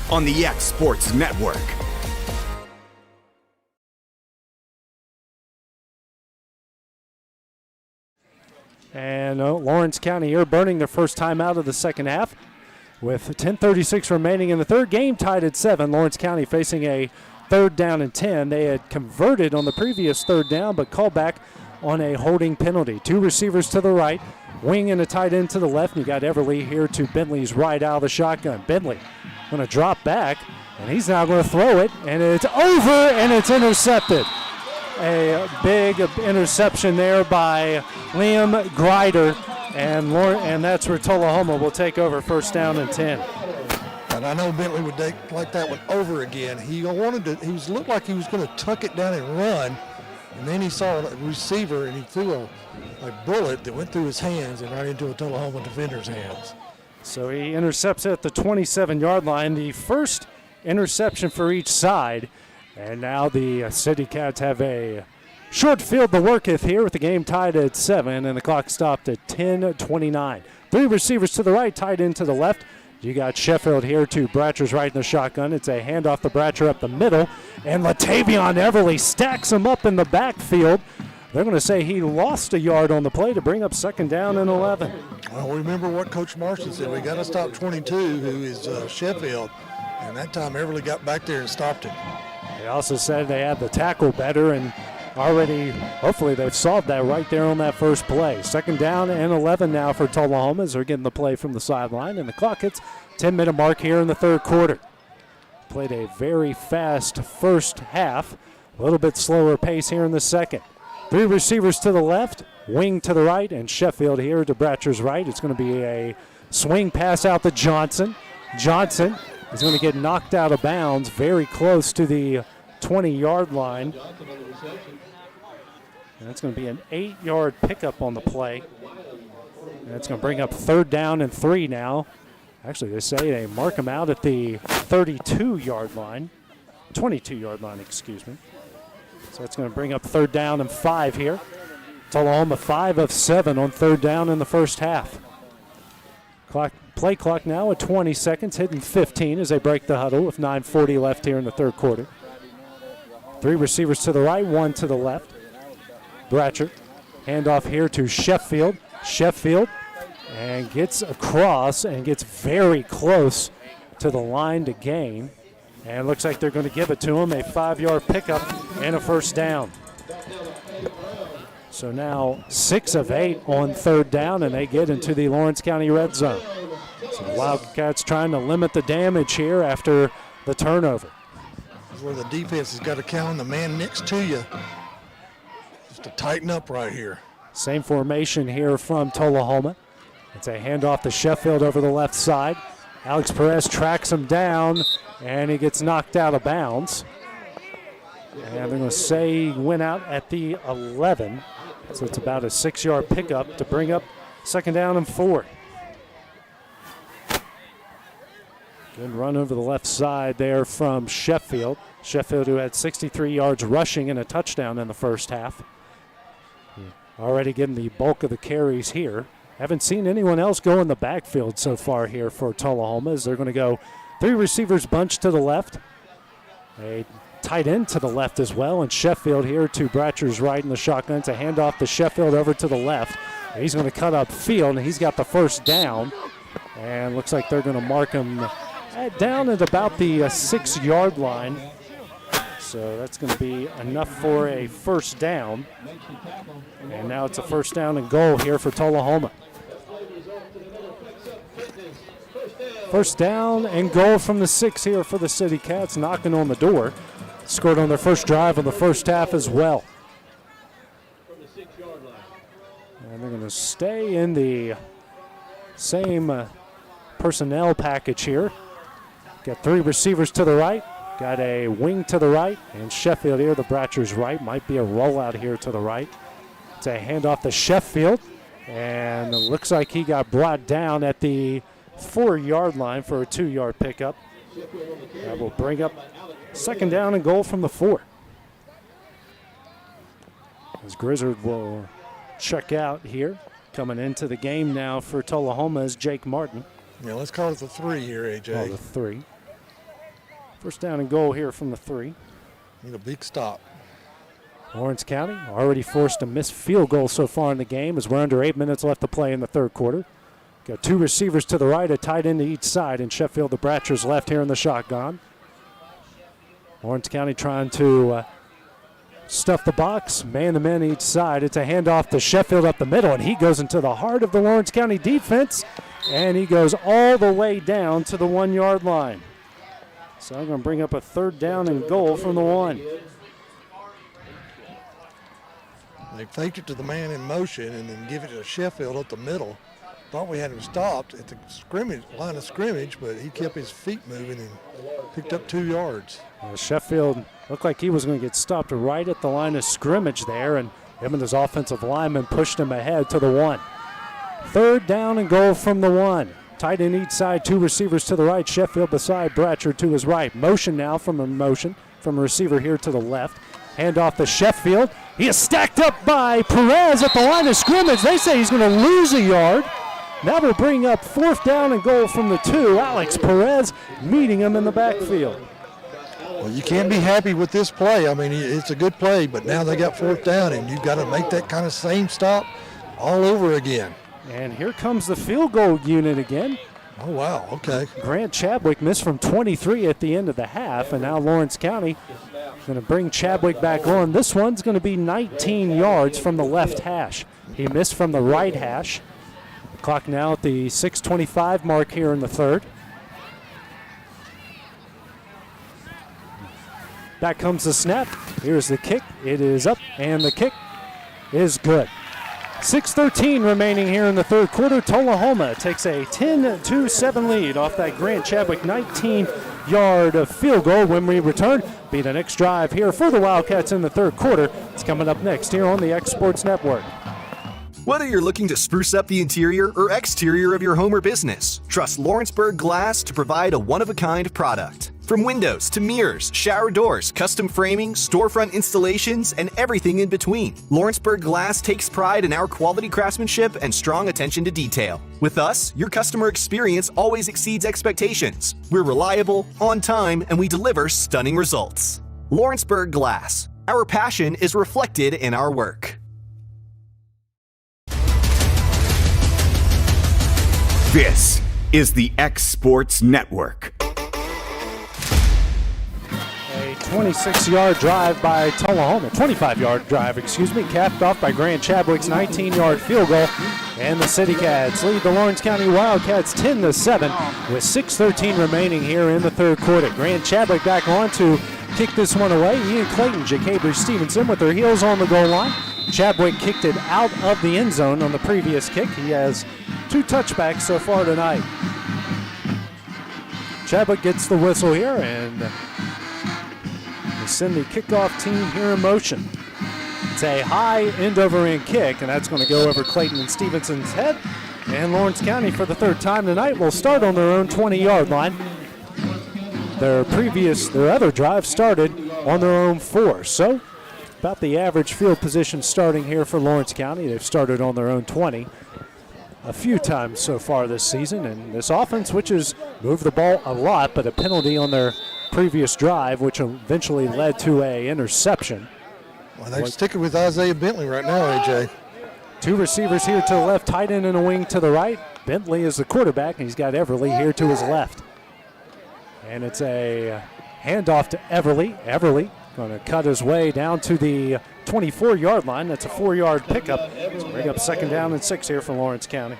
on the X Sports Network. And Lawrence County here burning their first time out of the second half with 10:36 remaining in the third. Game tied at 7. Lawrence County facing a 3rd down and 10. They had converted on the previous 3rd down, but called back on a holding penalty. 2 receivers to the right, wing and a tight end to the left. And you got Everly here to Bentley's right out of the shotgun. Bentley going to drop back, and he's now going to throw it, and it's over, and it's intercepted. A big interception there by Liam Grider, and that's where Tullahoma will take over 1st down and 10. And I know Bentley would like that one over again. He looked like he was going to tuck it down and run, and then he saw a receiver and he threw a bullet that went through his hands and right into a Tullahoma defender's hands. So he intercepts it at the 27-yard line, the first interception for each side. And now the City Cats have a short field to work with here with the game tied at 7 and the clock stopped at 10:29. 3 receivers to the right, tight end to the left. You got Sheffield here to Bratcher's right in the shotgun. It's a handoff to Bratcher up the middle, and Latavion Everly stacks him up in the backfield. They're going to say he lost a yard on the play to bring up 2nd down and 11. Well, remember what Coach Marston said. We got to stop 22, who is Sheffield, and that time Everly got back there and stopped him. They also said they had the tackle better, and hopefully they've solved that right there on that first play. 2nd down and 11 now for Tullahoma as they're getting the play from the sideline, and the clock hits 10-minute mark here in the third quarter. Played a very fast first half, a little bit slower pace here in the second. 3 receivers to the left, wing to the right, and Sheffield here to Bratcher's right. It's going to be a swing pass out to Johnson. Johnson is going to get knocked out of bounds very close to the 20-yard line. And that's going to be an 8-yard pickup on the play. And that's going to bring up 3rd down and 3 now. Actually, they say they mark him out at the 32-yard line. 22-yard line, excuse me. So that's going to bring up 3rd down and 5 here. Tullahoma 5 of 7 on third down in the first half. Play clock now at 20 seconds, hitting 15 as they break the huddle with 9:40 left here in the third quarter. 3 receivers to the right, 1 to the left. Bratcher, handoff here to Sheffield. Sheffield, and gets across and gets very close to the line to gain. And looks like they're going to give it to him, a 5-yard pickup and a first down. So now 6 of 8 on third down, and they get into the Lawrence County red zone. So the Wildcats trying to limit the damage here after the turnover. That's where the defense has got to count on the man next to you. Just to tighten up right here. Same formation here from Tullahoma. It's a handoff to Sheffield over the left side. Alex Perez tracks him down, and he gets knocked out of bounds. And they're going to say he went out at the 11. So it's about a 6-yard pickup to bring up second down and 4. Good run over the left side there from Sheffield. Sheffield, who had 63 yards rushing and a touchdown in the first half. Already getting the bulk of the carries here. Haven't seen anyone else go in the backfield so far here for Tullahoma, as they're going to go 3 receivers bunched to the left. A tight end to the left as well, and Sheffield here to Bratcher's right in the shotgun. It's a handoff to Sheffield over to the left. He's going to cut up field, and he's got the first down. And looks like they're going to mark him down at about the 6-yard line. So that's going to be enough for a first down. And now it's a first down and goal here for Tullahoma. First down and goal from the 6 here for the City Cats, knocking on the door. Scored on their first drive of the first half as well. And they're going to stay in the same personnel package here. Got 3 receivers to the right. Got a wing to the right. And Sheffield here, the Bratcher's right. Might be a rollout here to the right. It's a handoff to Sheffield. And it looks like he got brought down at the 4-yard line for a 2-yard pickup. That will bring up second down and goal from the 4. As Grizzard will check out here. Coming into the game now for Tullahoma is Jake Martin. Yeah, let's call it the 3 here, AJ. Oh, the 3. First down and goal here from the 3. Need a big stop. Lawrence County already forced a missed field goal so far in the game as we're under 8 minutes left to play in the third quarter. Got 2 receivers to the right, a tight end to each side, and Sheffield, the Bratcher's left here in the shotgun. Lawrence County trying to stuff the box, man-to-man each side. It's a handoff to Sheffield up the middle, and he goes into the heart of the Lawrence County defense, and he goes all the way down to the 1-yard line. So I'm going to bring up a third down and goal from the 1. They faked it to the man in motion and then give it to Sheffield up the middle. Thought we had him stopped at the line of scrimmage, but he kept his feet moving and picked up 2 yards. Sheffield looked like he was going to get stopped right at the line of scrimmage there, and him and his offensive lineman pushed him ahead to the 1. Third down and goal from the 1. Tight end each side, 2 receivers to the right. Sheffield beside Bratcher to his right. Motion now from a receiver here to the left. Handoff to Sheffield. He is stacked up by Perez at the line of scrimmage. They say he's going to lose a yard. That will bring up 4th down and goal from the 2. Alex Perez meeting him in the backfield. Well, you can't be happy with this play. I mean, it's a good play, but now they got 4th down, and you've got to make that kind of same stop all over again. And here comes the field goal unit again. Oh, wow, okay. Grant Chadwick missed from 23 at the end of the half, and now Lawrence County going to bring Chadwick back on. This one's going to be 19 yards from the left hash. He missed from the right hash. The clock now at the 6:25 mark here in the third. Back comes the snap. Here's the kick. It is up, and the kick is good. 6:13 remaining here in the third quarter. Tullahoma takes a 10-7 lead off that Grant Chadwick 19-yard field goal. When we return, be the next drive here for the Wildcats in the third quarter. It's coming up next here on the X Sports Network. Whether you're looking to spruce up the interior or exterior of your home or business, trust Lawrenceburg Glass to provide a one-of-a-kind product. From windows to mirrors, shower doors, custom framing, storefront installations, and everything in between, Lawrenceburg Glass takes pride in our quality craftsmanship and strong attention to detail. With us, your customer experience always exceeds expectations. We're reliable, on time, and we deliver stunning results. Lawrenceburg Glass. Our passion is reflected in our work. This is the X Sports Network. A 26-yard drive by Tullahoma, 25-yard drive, capped off by Grant Chadwick's 19-yard field goal. And the City Cats lead the Lawrence County Wildcats 10-7 with 6:13 remaining here in the third quarter. Grant Chadwick back on to kick this one away. Ian Clayton, Jacabri Stevenson with their heels on the goal line. Chadwick kicked it out of the end zone on the previous kick. He has 2 touchbacks so far tonight. Chadwick gets the whistle here, and they send the kickoff team here in motion. It's a high end-over-end kick, and that's going to go over Clayton and Stevenson's head. And Lawrence County, for the third time tonight, will start on their own 20-yard line. Their other drive started on their own 4. So about the average field position starting here for Lawrence County. They've started on their own 20 a few times so far this season. And this offense, which has moved the ball a lot, but a penalty on their previous drive, which eventually led to an interception. Well, they're sticking with Isaiah Bentley right now, AJ. 2 receivers here to the left, tight end and a wing to the right. Bentley is the quarterback, and he's got Everly here to his left. And it's a handoff to Everly. Everly going to cut his way down to the 24-yard line. That's a 4-yard pickup. So bring up 2nd down and 6 here for Lawrence County.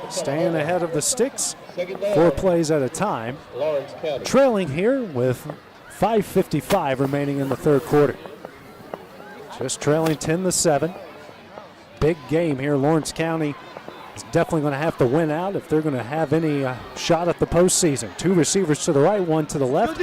Staying ahead of the sticks, 4 plays at a time. Trailing here with 5:55 remaining in the third quarter. Just trailing 10-7. Big game here. Lawrence County is definitely going to have to win out if they're going to have any shot at the postseason. 2 receivers to the right, 1 to the left.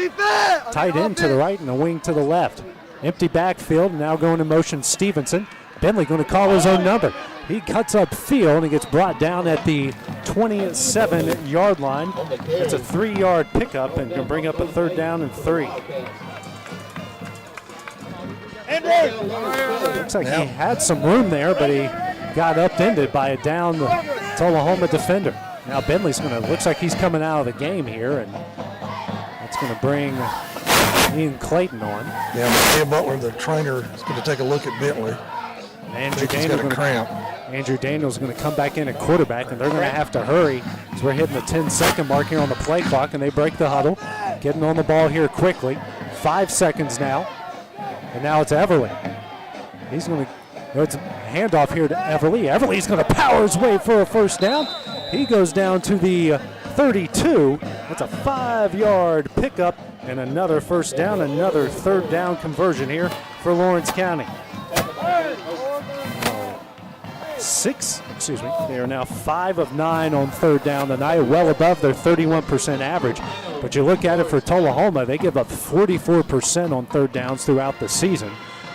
Tight end to the right and a wing to the left. Empty backfield, now going in motion Stevenson. Bentley going to call his own number. He cuts up field and gets brought down at the 27-yard line. It's a 3-yard pickup and can bring up a 3rd down and 3. Looks like he had some room there, but he got upended by a down Tullahoma defender. Now Bentley's looks like he's coming out of the game here, and that's going to bring Ian Clayton on. Yeah, Matthew Butler, the trainer, is going to take a look at Bentley. Andrew Daniel's going to come back in at quarterback, and they're going to have to hurry as we're hitting the 10-second mark here on the play clock, and they break the huddle. Getting on the ball here quickly. 5 seconds now, and now it's Everly. He's going to, it's a handoff here to Everly. Everly's going to power his way for a 1st down. He goes down to the 32. That's a 5-yard pickup and another 1st down, another 3rd down conversion here for Lawrence County. They are now 5 of 9 on 3rd down tonight, well above their 31% average. But you look at it for Tullahoma, they give up 44% on 3rd downs throughout the season.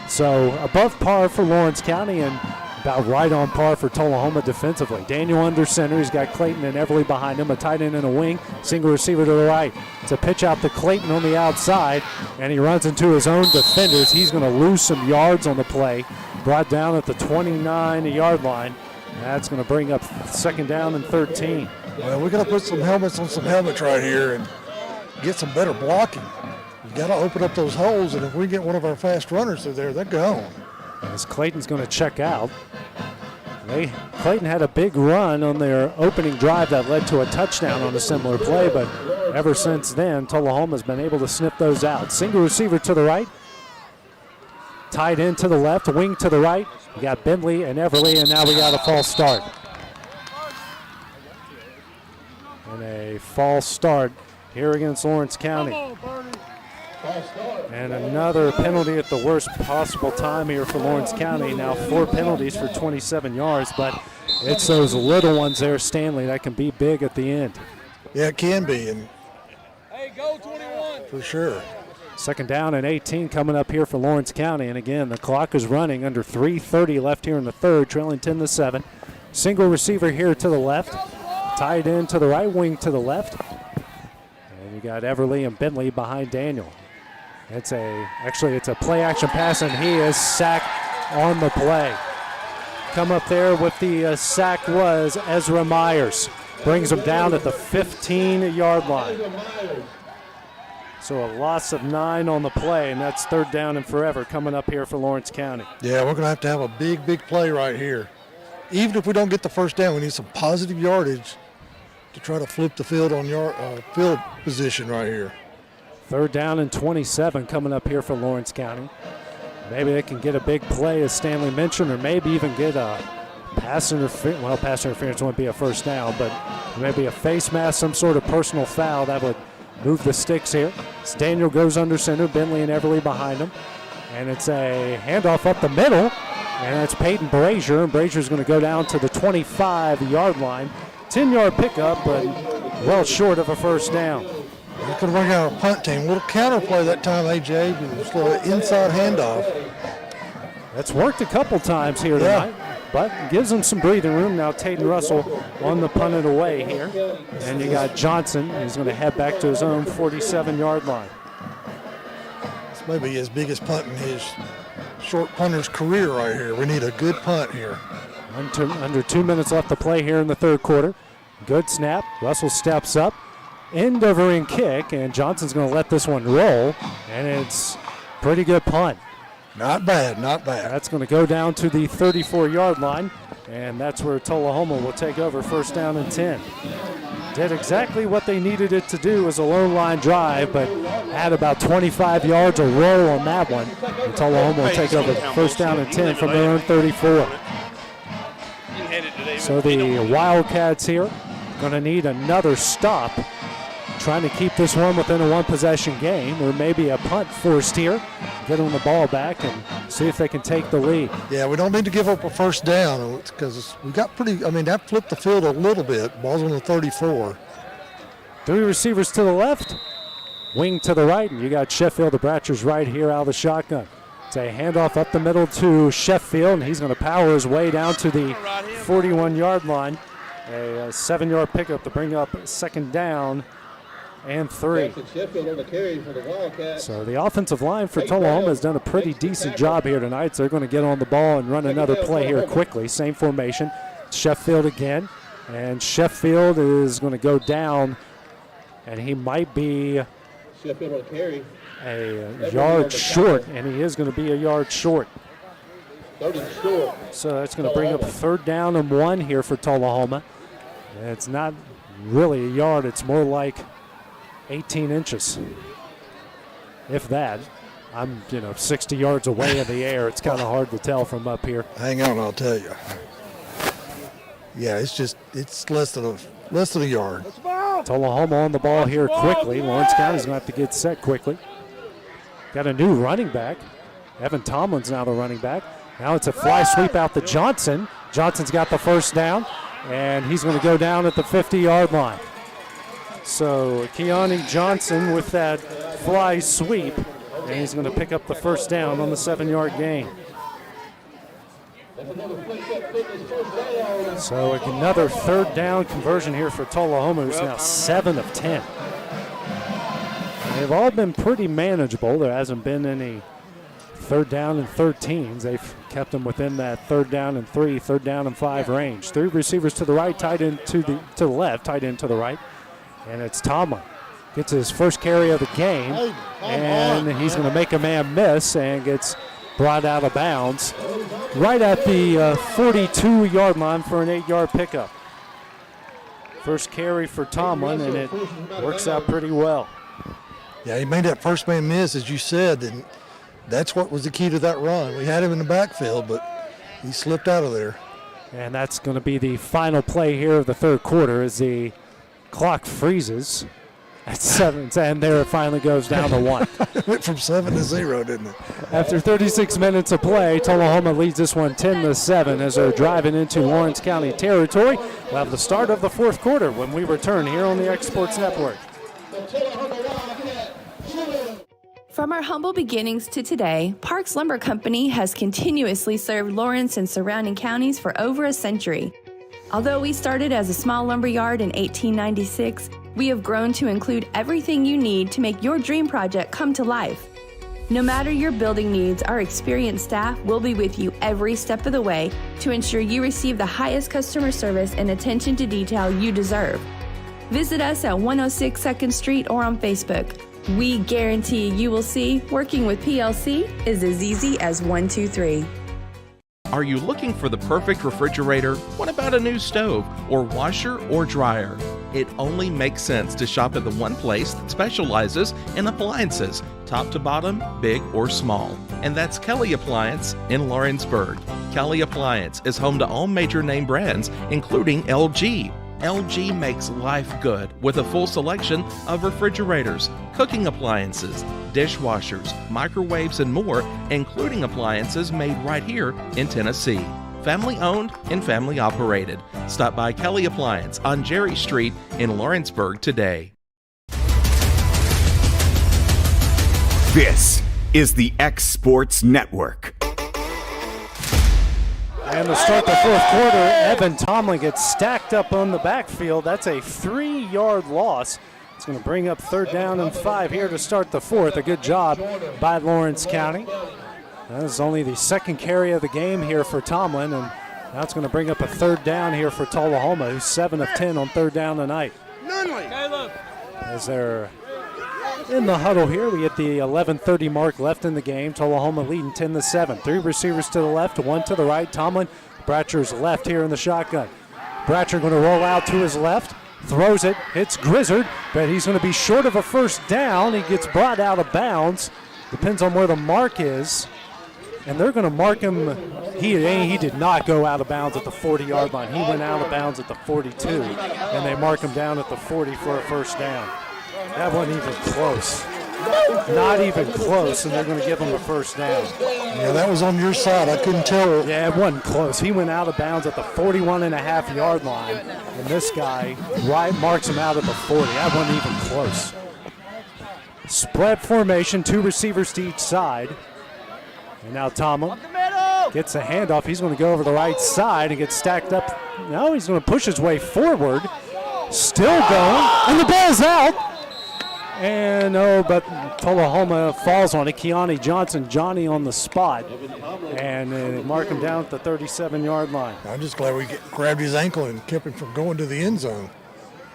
So above par for Lawrence County and about right on par for Tullahoma defensively. Daniel under center. He's got Clayton and Everly behind him, a tight end and a wing. Single receiver to the right. It's a pitch out to Clayton on the outside, and he runs into his own defenders. He's going to lose some yards on the play. Brought down at the 29-yard line. That's going to bring up 2nd down and 13. Well, we're going to put some helmets on some helmets right here and get some better blocking. You've got to open up those holes, and if we get one of our fast runners through there, they're gone. As Clayton's going to check out. Clayton had a big run on their opening drive that led to a touchdown on a similar play, but ever since then, Tullahoma's been able to snip those out. Single receiver to the right. Tight end to the left, wing to the right. We got Bentley and Everly, and now we got a false start. And a false start here against Lawrence County. And another penalty at the worst possible time here for Lawrence County. Now 4 penalties for 27 yards, but it's those little ones there, Stanley, that can be big at the end. Yeah, it can be, and hey, go 21. For sure. 2nd down and 18 coming up here for Lawrence County. And again, the clock is running under 3:30 left here in the third, trailing 10-7. Single receiver here to the left. Tight end to the right, wing to the left. And you got Everly and Bentley behind Daniel. It's a play action pass, and he is sacked on the play. Come up there with the sack was Ezra Myers. Brings him down at the 15-yard line. So a loss of 9 on the play, and that's 3rd down and forever coming up here for Lawrence County. Yeah, we're going to have a big play right here. Even if we don't get the first down, we need some positive yardage to try to flip the field on field position right here. 3rd down and 27 coming up here for Lawrence County. Maybe they can get a big play, as Stanley mentioned, or maybe even get a pass interference. Well, pass interference wouldn't be a first down, but maybe a face mask, some sort of personal foul that would move the sticks here. As Daniel goes under center, Bentley and Everly behind him. And it's a handoff up the middle, and it's Peyton Brazier. And Brazier's going to go down to the 25-yard line. 10-yard pickup, but well short of a first down. We could work out a punt team. A little counterplay that time, AJ. Just a little inside handoff. That's worked a couple times here tonight, but gives them some breathing room. Now Tatum Russell on the punted away here. And you got Johnson. He's going to head back to his own 47-yard line. This may be his biggest punt in his short punter's career right here. We need a good punt here. Under 2 minutes left to play here in the 3rd quarter. Good snap. Russell steps up. End over in kick, and Johnson's going to let this one roll, and it's pretty good punt. Not bad. That's going to go down to the 34-yard line, and that's where Tullahoma will take over 1st down and 10. Did exactly what they needed it to do as a lone line drive, but had about 25 yards of roll on that one. And Tullahoma will take over 1st down and 10 from their own 34. So the Wildcats here going to need another stop, trying to keep this one within a one-possession game, or maybe a punt forced here. Get them the ball back and see if they can take the lead. Yeah, we don't need to give up a first down because we got that flipped the field a little bit. Ball's on the 34. 3 receivers to the left, wing to the right, and you got Sheffield, the Bratchers, right here out of the shotgun. It's a handoff up the middle to Sheffield, and he's going to power his way down to the 41-yard line. A 7-yard pickup to bring up 2nd down and 3. So the offensive line for Tullahoma has done a pretty decent job here tonight. So they're going to get on the ball and run another play here quickly. Same formation. Sheffield again. And Sheffield is going to go down, and he might be a yard short, and he is going to be a yard short. So that's going to bring up 3rd down and 1 here for Tullahoma. It's not really a yard. It's more like 18 inches, if that. I'm 60 yards away in the air. It's kind of hard to tell from up here. Hang on, I'll tell you. Yeah, it's less than a yard. Tullahoma on the ball here quickly. Lawrence County's going to have to get set quickly. Got a new running back. Evan Tomlin's now the running back. Now it's a fly sweep out to Johnson. Johnson's got the 1st down, and he's going to go down at the 50-yard line. So Keone Johnson with that fly sweep, and he's going to pick up the 1st down on the 7-yard gain. So another 3rd down conversion here for Tullahoma, who's now 7 of 10. They've all been pretty manageable. There hasn't been any 3rd down and 13s. They've kept them within that 3rd down and 3, 3rd down and 5 range. 3 receivers to the right, tight end to the left, tight end to the right. And it's Tomlin. Gets his first carry of the game, and he's going to make a man miss and gets brought out of bounds right at the 42-yard line for an 8-yard pickup. First carry for Tomlin, and it works out pretty well. Yeah, he made that first man miss, as you said, and that's what was the key to that run. We had him in the backfield, but he slipped out of there. And that's going to be the final play here of the 3rd quarter as the clock freezes at 7, and there it finally goes down to 1. It went from 7 to 0, didn't it? After 36 minutes of play, Tullahoma leads this one 10-7 as they're driving into Lawrence County territory. We'll have the start of the 4th quarter when we return here on the X Sports Network. From our humble beginnings to today, Parks Lumber Company has continuously served Lawrence and surrounding counties for over a century. Although we started as a small lumber yard in 1896, We have grown to include everything you need to make your dream project come to life. No matter your building needs, our experienced staff will be with you every step of the way to ensure you receive the highest customer service and attention to detail you deserve. Visit us at 106 2nd Street or on Facebook. We guarantee you will see working with PLC is as easy as 1, 2, 3. Are you looking for the perfect refrigerator? What about a new stove or washer or dryer? It only makes sense to shop at the one place that specializes in appliances, top to bottom, big or small. And that's Kelly Appliance in Lawrenceburg. Kelly Appliance is home to all major name brands, including LG. LG makes life good with a full selection of refrigerators, cooking appliances, dishwashers, microwaves, and more, including appliances made right here in Tennessee. Family owned and family operated. Stop by Kelly Appliance on Jerry Street in Lawrenceburg today. This is the X Sports Network. And to start the fourth quarter, Evan Tomlin gets stacked up on the backfield. That's a 3-yard loss. It's going to bring up 3rd down and 5 here to start the fourth. A good job by Lawrence County. That is only the 2nd carry of the game here for Tomlin, and now it's going to bring up a 3rd down here for Tullahoma, who's 7 of 10 on 3rd down tonight. As they're in the huddle here, we get the 11:30 mark left in the game. Tullahoma leading 10-7. 3 receivers to the left, 1 to the right. Tomlin, Bratcher's left here in the shotgun. Bratcher going to roll out to his left, throws it, hits Grizzard, but he's going to be short of a 1st down. He gets brought out of bounds. Depends on where the mark is. And they're going to mark him. He did not go out of bounds at the 40-yard line. He went out of bounds at the 42, and they mark him down at the 40 for a 1st down. That wasn't even close. Not even close, and they're going to give him a 1st down. Yeah, that was on your side. I couldn't tell. Yeah, it wasn't close. He went out of bounds at the 41.5-yard line, and this guy marks him out at the 40. That wasn't even close. Spread formation, 2 receivers to each side. And now Tomlin gets a handoff. He's going to go over the right side and get stacked up. No, he's going to push his way forward. Still going, and the ball's out. And but Tullahoma falls on it. Keani Johnson, Johnny on the spot. And mark him down at the 37-yard line. I'm just glad we grabbed his ankle and kept him from going to the end zone.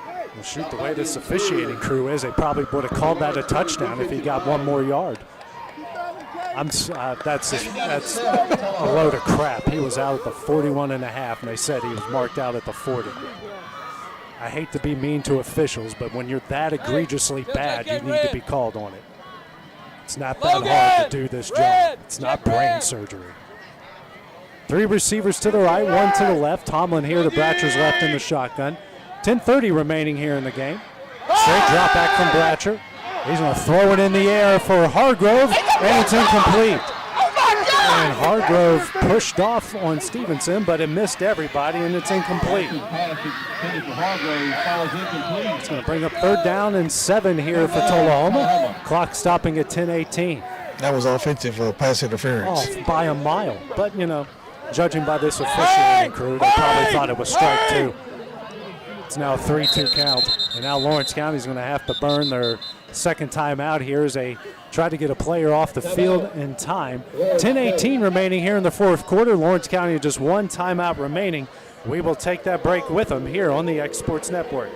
Well, shoot, the way this officiating crew is, they probably would have called that a touchdown if he got 1 more yard. That's a load of crap. He was out at the 41.5, and they said he was marked out at the 40. I hate to be mean to officials, but when you're that egregiously bad, you need to be called on it. It's not that hard to do this job. It's not brain surgery. 3 receivers to the right, 1 to the left. Tomlin here to Bratcher's left in the shotgun. 10:30 remaining here in the game. Straight drop back from Bratcher. He's going to throw it in the air for Hargrove, and it's incomplete. And Hargrove pushed off on Stevenson, but it missed everybody, and it's incomplete. It's going to bring up 3rd down and 7 here for Tullahoma. Clock stopping at 10:18. That was offensive pass interference. Oh, by a mile. But, judging by this officiating crew, they probably thought it was strike 2. It's now a 3-2 count. And now Lawrence County is going to have to burn their 2nd timeout here as they try to get a player off the field in time. 10:18 remaining here in the 4th quarter. Lawrence County just 1 timeout remaining. We will take that break with them here on the X Sports Network.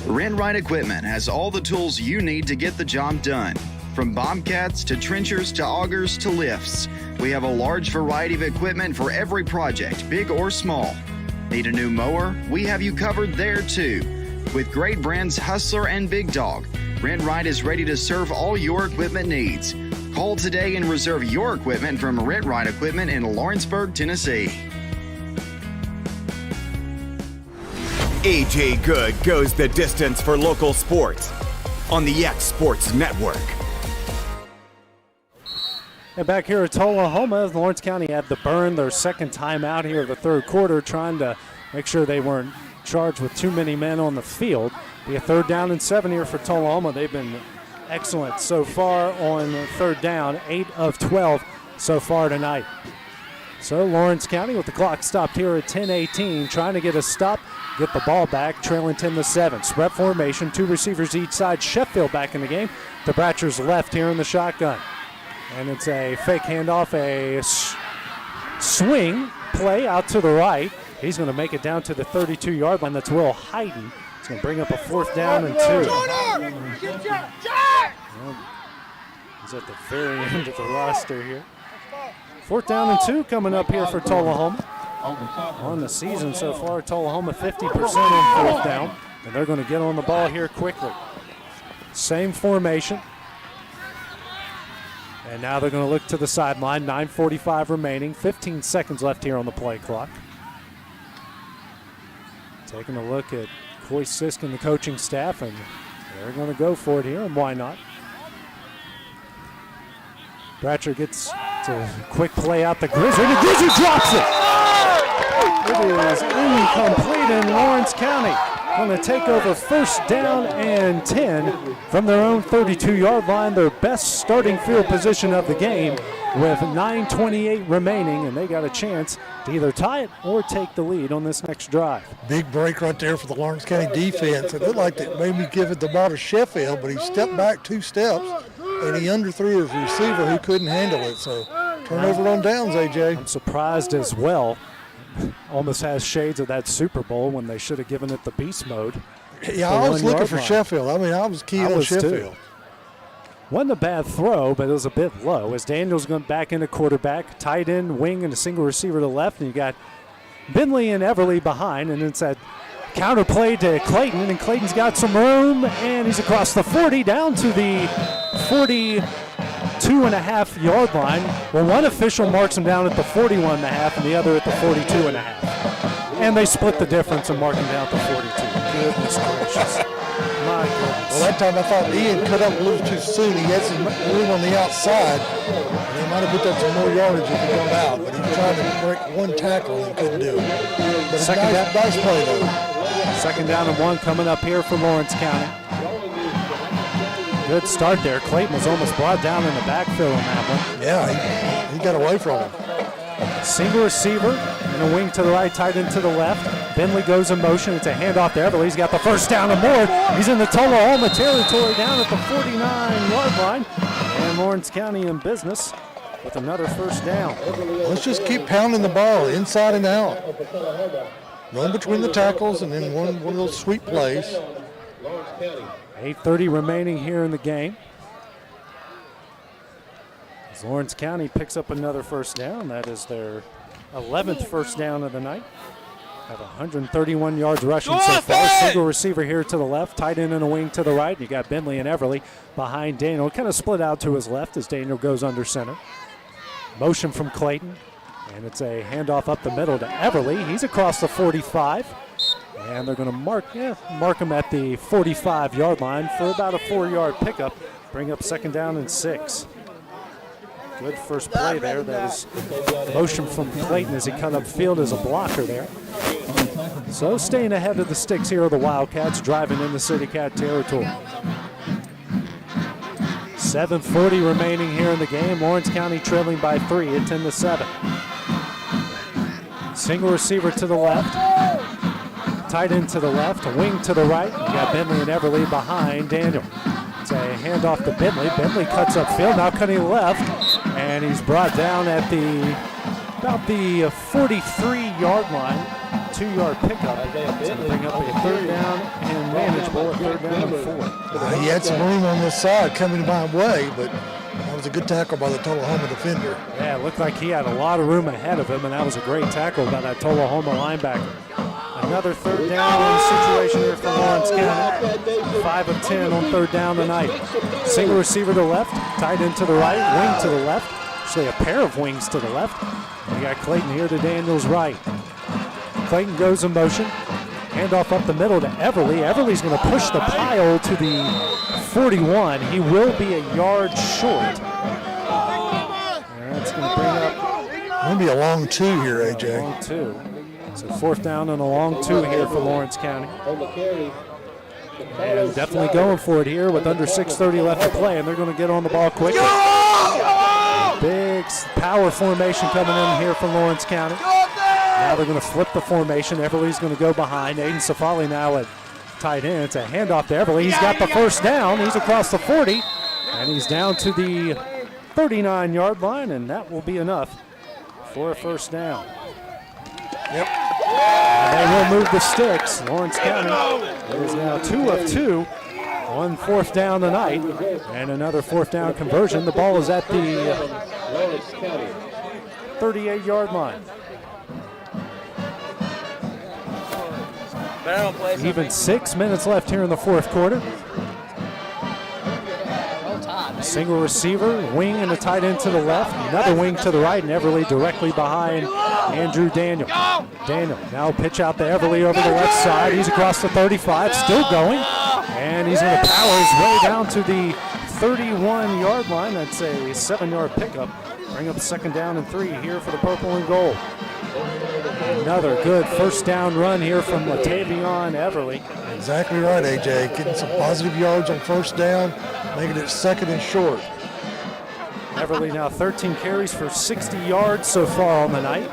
Rent-Right Equipment has all the tools you need to get the job done. From bobcats to trenchers to augers to lifts, we have a large variety of equipment for every project, big or small. Need a new mower? We have you covered there too. With great brands Hustler and Big Dog, Rent-Right is ready to serve all your equipment needs. Call today and reserve your equipment from Rent-Right Equipment in Lawrenceburg, Tennessee. AJ Good goes the distance for local sports on the X Sports Network. And back here at Tullahoma, Lawrence County had to burn their 2nd timeout here of the 3rd quarter, trying to make sure they weren't charged with too many men on the field. Be a 3rd down and 7 here for Tullahoma. They've been excellent so far on 3rd down, 8 of 12 so far tonight. So Lawrence County with the clock stopped here at 10:18, trying to get a stop, get the ball back, trailing 10-7. Spread formation, 2 receivers each side. Sheffield back in the game. To Bratcher's left here in the shotgun. And it's a fake handoff, a swing play out to the right. He's going to make it down to the 32-yard line. That's Will Hayden. He's going to bring up a 4th down and 2. He's at the very end of the roster here. 4th down and 2 coming up here for Tullahoma. On the season so far, Tullahoma 50% on 4th down, and they're going to get on the ball here quickly. Same formation. And now they're going to look to the sideline. 9:45 remaining, 15 seconds left here on the play clock. Taking a look at Coy Sisk and the coaching staff, and they're going to go for it here, and why not? Bratcher gets to quick play out the Grizzly. The Grizzly drops it. It is incomplete, in Lawrence County going to take over 1st down and 10 from their own 32-yard line, their best starting field position of the game, with 9:28 remaining, and they got a chance to either tie it or take the lead on this next drive. Big break right there for the Lawrence County defense. It looked like they maybe give it the ball to Sheffield, but he stepped back 2 steps, and he underthrew his receiver who couldn't handle it. So turnover on downs, AJ. I'm surprised as well. Almost has shades of that Super Bowl when they should have given it the beast mode. Yeah, I was looking for Sheffield. I mean, I was keen on Sheffield. Wasn't a bad throw, but it was a bit low. As Daniels going back into quarterback, tight end, wing, and a single receiver to the left, and you got Bentley and Everly behind, and it's that counter play to Clayton, and Clayton's got some room, and he's across the 40 down to the 42.5-yard line. Well, one official marks him down at the 41.5 and the other at the 42.5. And they split the difference and mark him down at the 42. Goodness gracious. My goodness. Well, that time I thought Ian cut up a little too soon. He had some room on the outside, and he might have picked up some more yardage if he got out, but he was trying to break one tackle and couldn't do it. But nice play, though. 2nd down and 1 coming up here for Lawrence County. Good start there. Clayton was almost brought down in the backfield on that one. Yeah, he got away from him. Single receiver and a wing to the right, tight end to the left. Bentley goes in motion. It's a handoff to Everly. He's got the 1st down and more. He's in the Tullahoma territory down at the 49-yard line. And Lawrence County in business with another 1st down. Let's just keep pounding the ball inside and out. Run between the tackles and then one of those sweet plays. 8:30 remaining here in the game. As Lawrence County picks up another 1st down. That is their 11th 1st down of the night. Have 131 yards rushing so far. Single receiver here to the left, tight end and a wing to the right. And you got Bentley and Everly behind Daniel. Kind of split out to his left as Daniel goes under center. Motion from Clayton. And it's a handoff up the middle to Everly. He's across the 45. And they're going to mark him at the 45-yard line for about a 4-yard pickup. Bring up 2nd down and 6. Good first play there. That was motion from Clayton as he cut up field as a blocker there. So staying ahead of the sticks here are the Wildcats, driving into City Cat territory. 7:40 remaining here in the game. Lawrence County trailing by 3 at 10-7. Single receiver to the left. Tight end to the left, a wing to the right. You got Bentley and Everly behind Daniel. It's a handoff to Bentley. Bentley cuts upfield, now cutting left, and he's brought down at about the 43-yard line. 2-yard pickup. It's going to bring up a 3rd down and manageable at 3rd down and 4. He had some room on this side coming my way, but that was a good tackle by the Tullahoma defender. Yeah, it looked like he had a lot of room ahead of him, and that was a great tackle by that Tullahoma linebacker. Another 3rd down situation here for Lawrence County. 5 of 10 on 3rd down tonight. Single receiver to the left, tight end to the right, wing to the left. Actually, a pair of wings to the left. We got Clayton here to Daniel's right. Clayton goes in motion. Handoff up the middle to Everly. Everly's going to push the pile to the 41. He will be a yard short. And that's going to bring up... Maybe a long 2 here, AJ. Long 2. So 4th down and a long 2 here for Lawrence County. And definitely going for it here with under 6:30 left to play, and they're going to get on the ball quickly. Big sticks. Power formation coming in here from Lawrence County. Now they're going to flip the formation. Everly's going to go behind. Aiden Safali now at tight end. It's a handoff to Everly. He's got the first down. He's across the 40, and he's down to the 39-yard line, and that will be enough for a first down. Yep. And they will move the sticks. Lawrence County is now 2 of 2 on fourth down tonight, and another fourth down conversion. The ball is at the 38-yard line. Even 6 minutes left here in the fourth quarter. Single receiver, wing and a tight end to the left, another wing to the right, and Everly directly behind Andrew Daniel. Daniel now pitch out to Everly over the left side. He's across the 35, still going, and he's going to power his way down to the 31-yard line. That's a 7-yard pickup. Bring up second down and 3 here for the purple and gold. Another good first down run here from Latavion Everly. Exactly right, AJ. Getting some positive yards on first down, making it second and short. Everly now 13 carries for 60 yards so far on the night.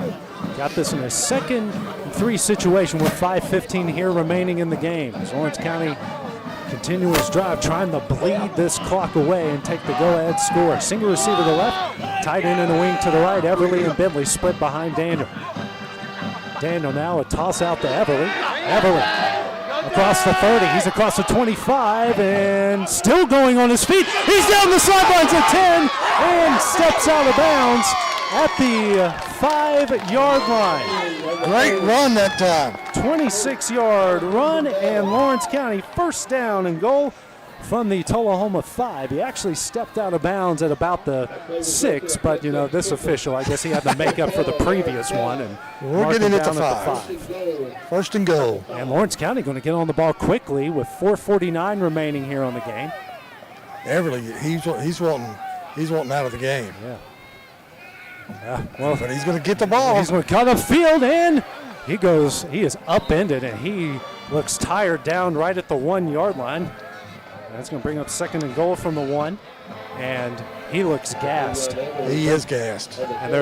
Got this in a 2nd and 3 situation with 5:15 here remaining in the game. As Lawrence County continuous drive, trying to bleed this clock away and take the go-ahead score. Single receiver to the left, tight end and a wing to the right. Everly and Bentley split behind Daniel. Daniel now a toss out to Everly. Everly across the 30. He's across the 25 and still going on his feet. He's down the sidelines at 10 and steps out of bounds at the 5-yard line. Great run that time. 26-yard run, and Lawrence County first down and goal from the Tullahoma 5. He actually stepped out of bounds at about the 6, but you know, this official, I guess he had to make up for the previous one, and we're getting it to 5. First and goal. And Lawrence County going to get on the ball quickly with 4:49 remaining here on the game. Everly, he's wanting out of the game. Yeah, well, but he's going to get the ball. He's going to cut upfield, and he is upended, and he looks tired down right at the 1-yard line. That's going to bring up second and goal from the 1, and he looks gassed. He is gassed. And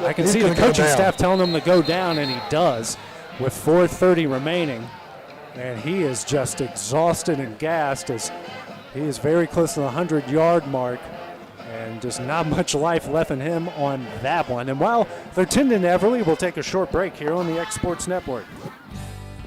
I can see the coaching staff telling him to go down, and he does with 4:30 remaining. And he is just exhausted and gassed as he is very close to the 100-yard mark. And just not much life left in him on that one. And while they're tending to Everly, we'll take a short break here on the X Sports Network.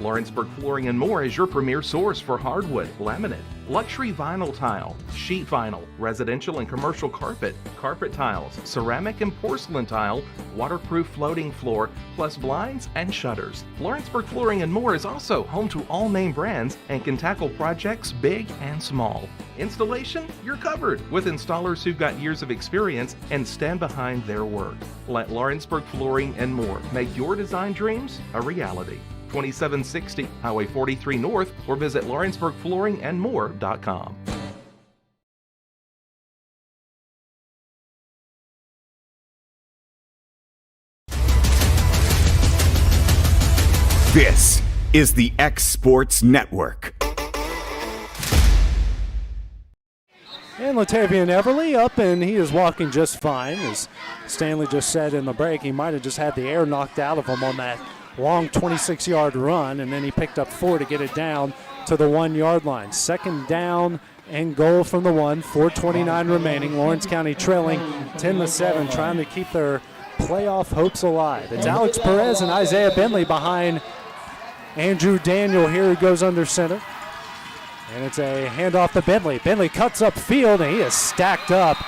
Lawrenceburg Flooring and More is your premier source for hardwood, laminate, luxury vinyl tile, sheet vinyl, residential and commercial carpet, carpet tiles, ceramic and porcelain tile, waterproof floating floor, plus blinds and shutters. Lawrenceburg Flooring and More is also home to all name brands and can tackle projects big and small. Installation, you're covered with installers who've got years of experience and stand behind their work. Let Lawrenceburg Flooring and More make your design dreams a reality. 2760 Highway 43 North, or visit lawrenceburgflooringandmore.com. This is the X Sports Network. And Latavion Everly up, and he is walking just fine. As Stanley just said in the break, he might have just had the air knocked out of him on that long 26-yard run, and then he picked up 4 to get it down to the 1-yard line. Second down and goal from the 1, 4:29 remaining. Lawrence County trailing 10-7, trying to keep their playoff hopes alive. It's Alex Perez and Isaiah Bentley behind Andrew Daniel here, who goes under center. And it's a handoff to Bentley. Bentley cuts up field, and he is stacked up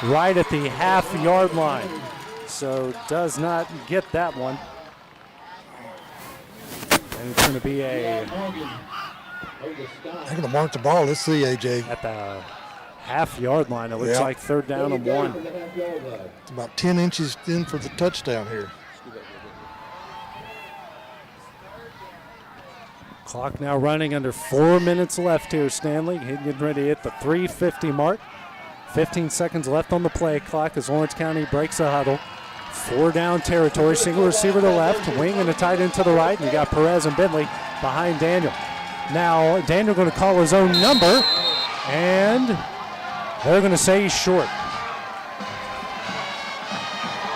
right at the half-yard line. So does not get that one. And it's going to be they're going to mark the ball. Let's see, AJ. At the half-yard line, it looks like third down and 1. It's about 10 inches in for the touchdown here. Clock now running under 4 minutes left here, Stanley. Getting ready to hit the 3:50 mark. 15 seconds left on the play clock as Lawrence County breaks a huddle. 4 down territory, single receiver to the left, wing and a tight end to the right, and you got Perez and Bentley behind Daniel. Now Daniel going to call his own number, and they're going to say he's short.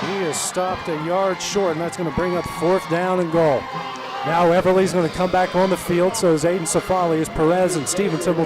He is stopped a yard short, and that's going to bring up 4th down and goal. Now Everly's going to come back on the field, so is Aiden Safali, as Perez and Stevenson will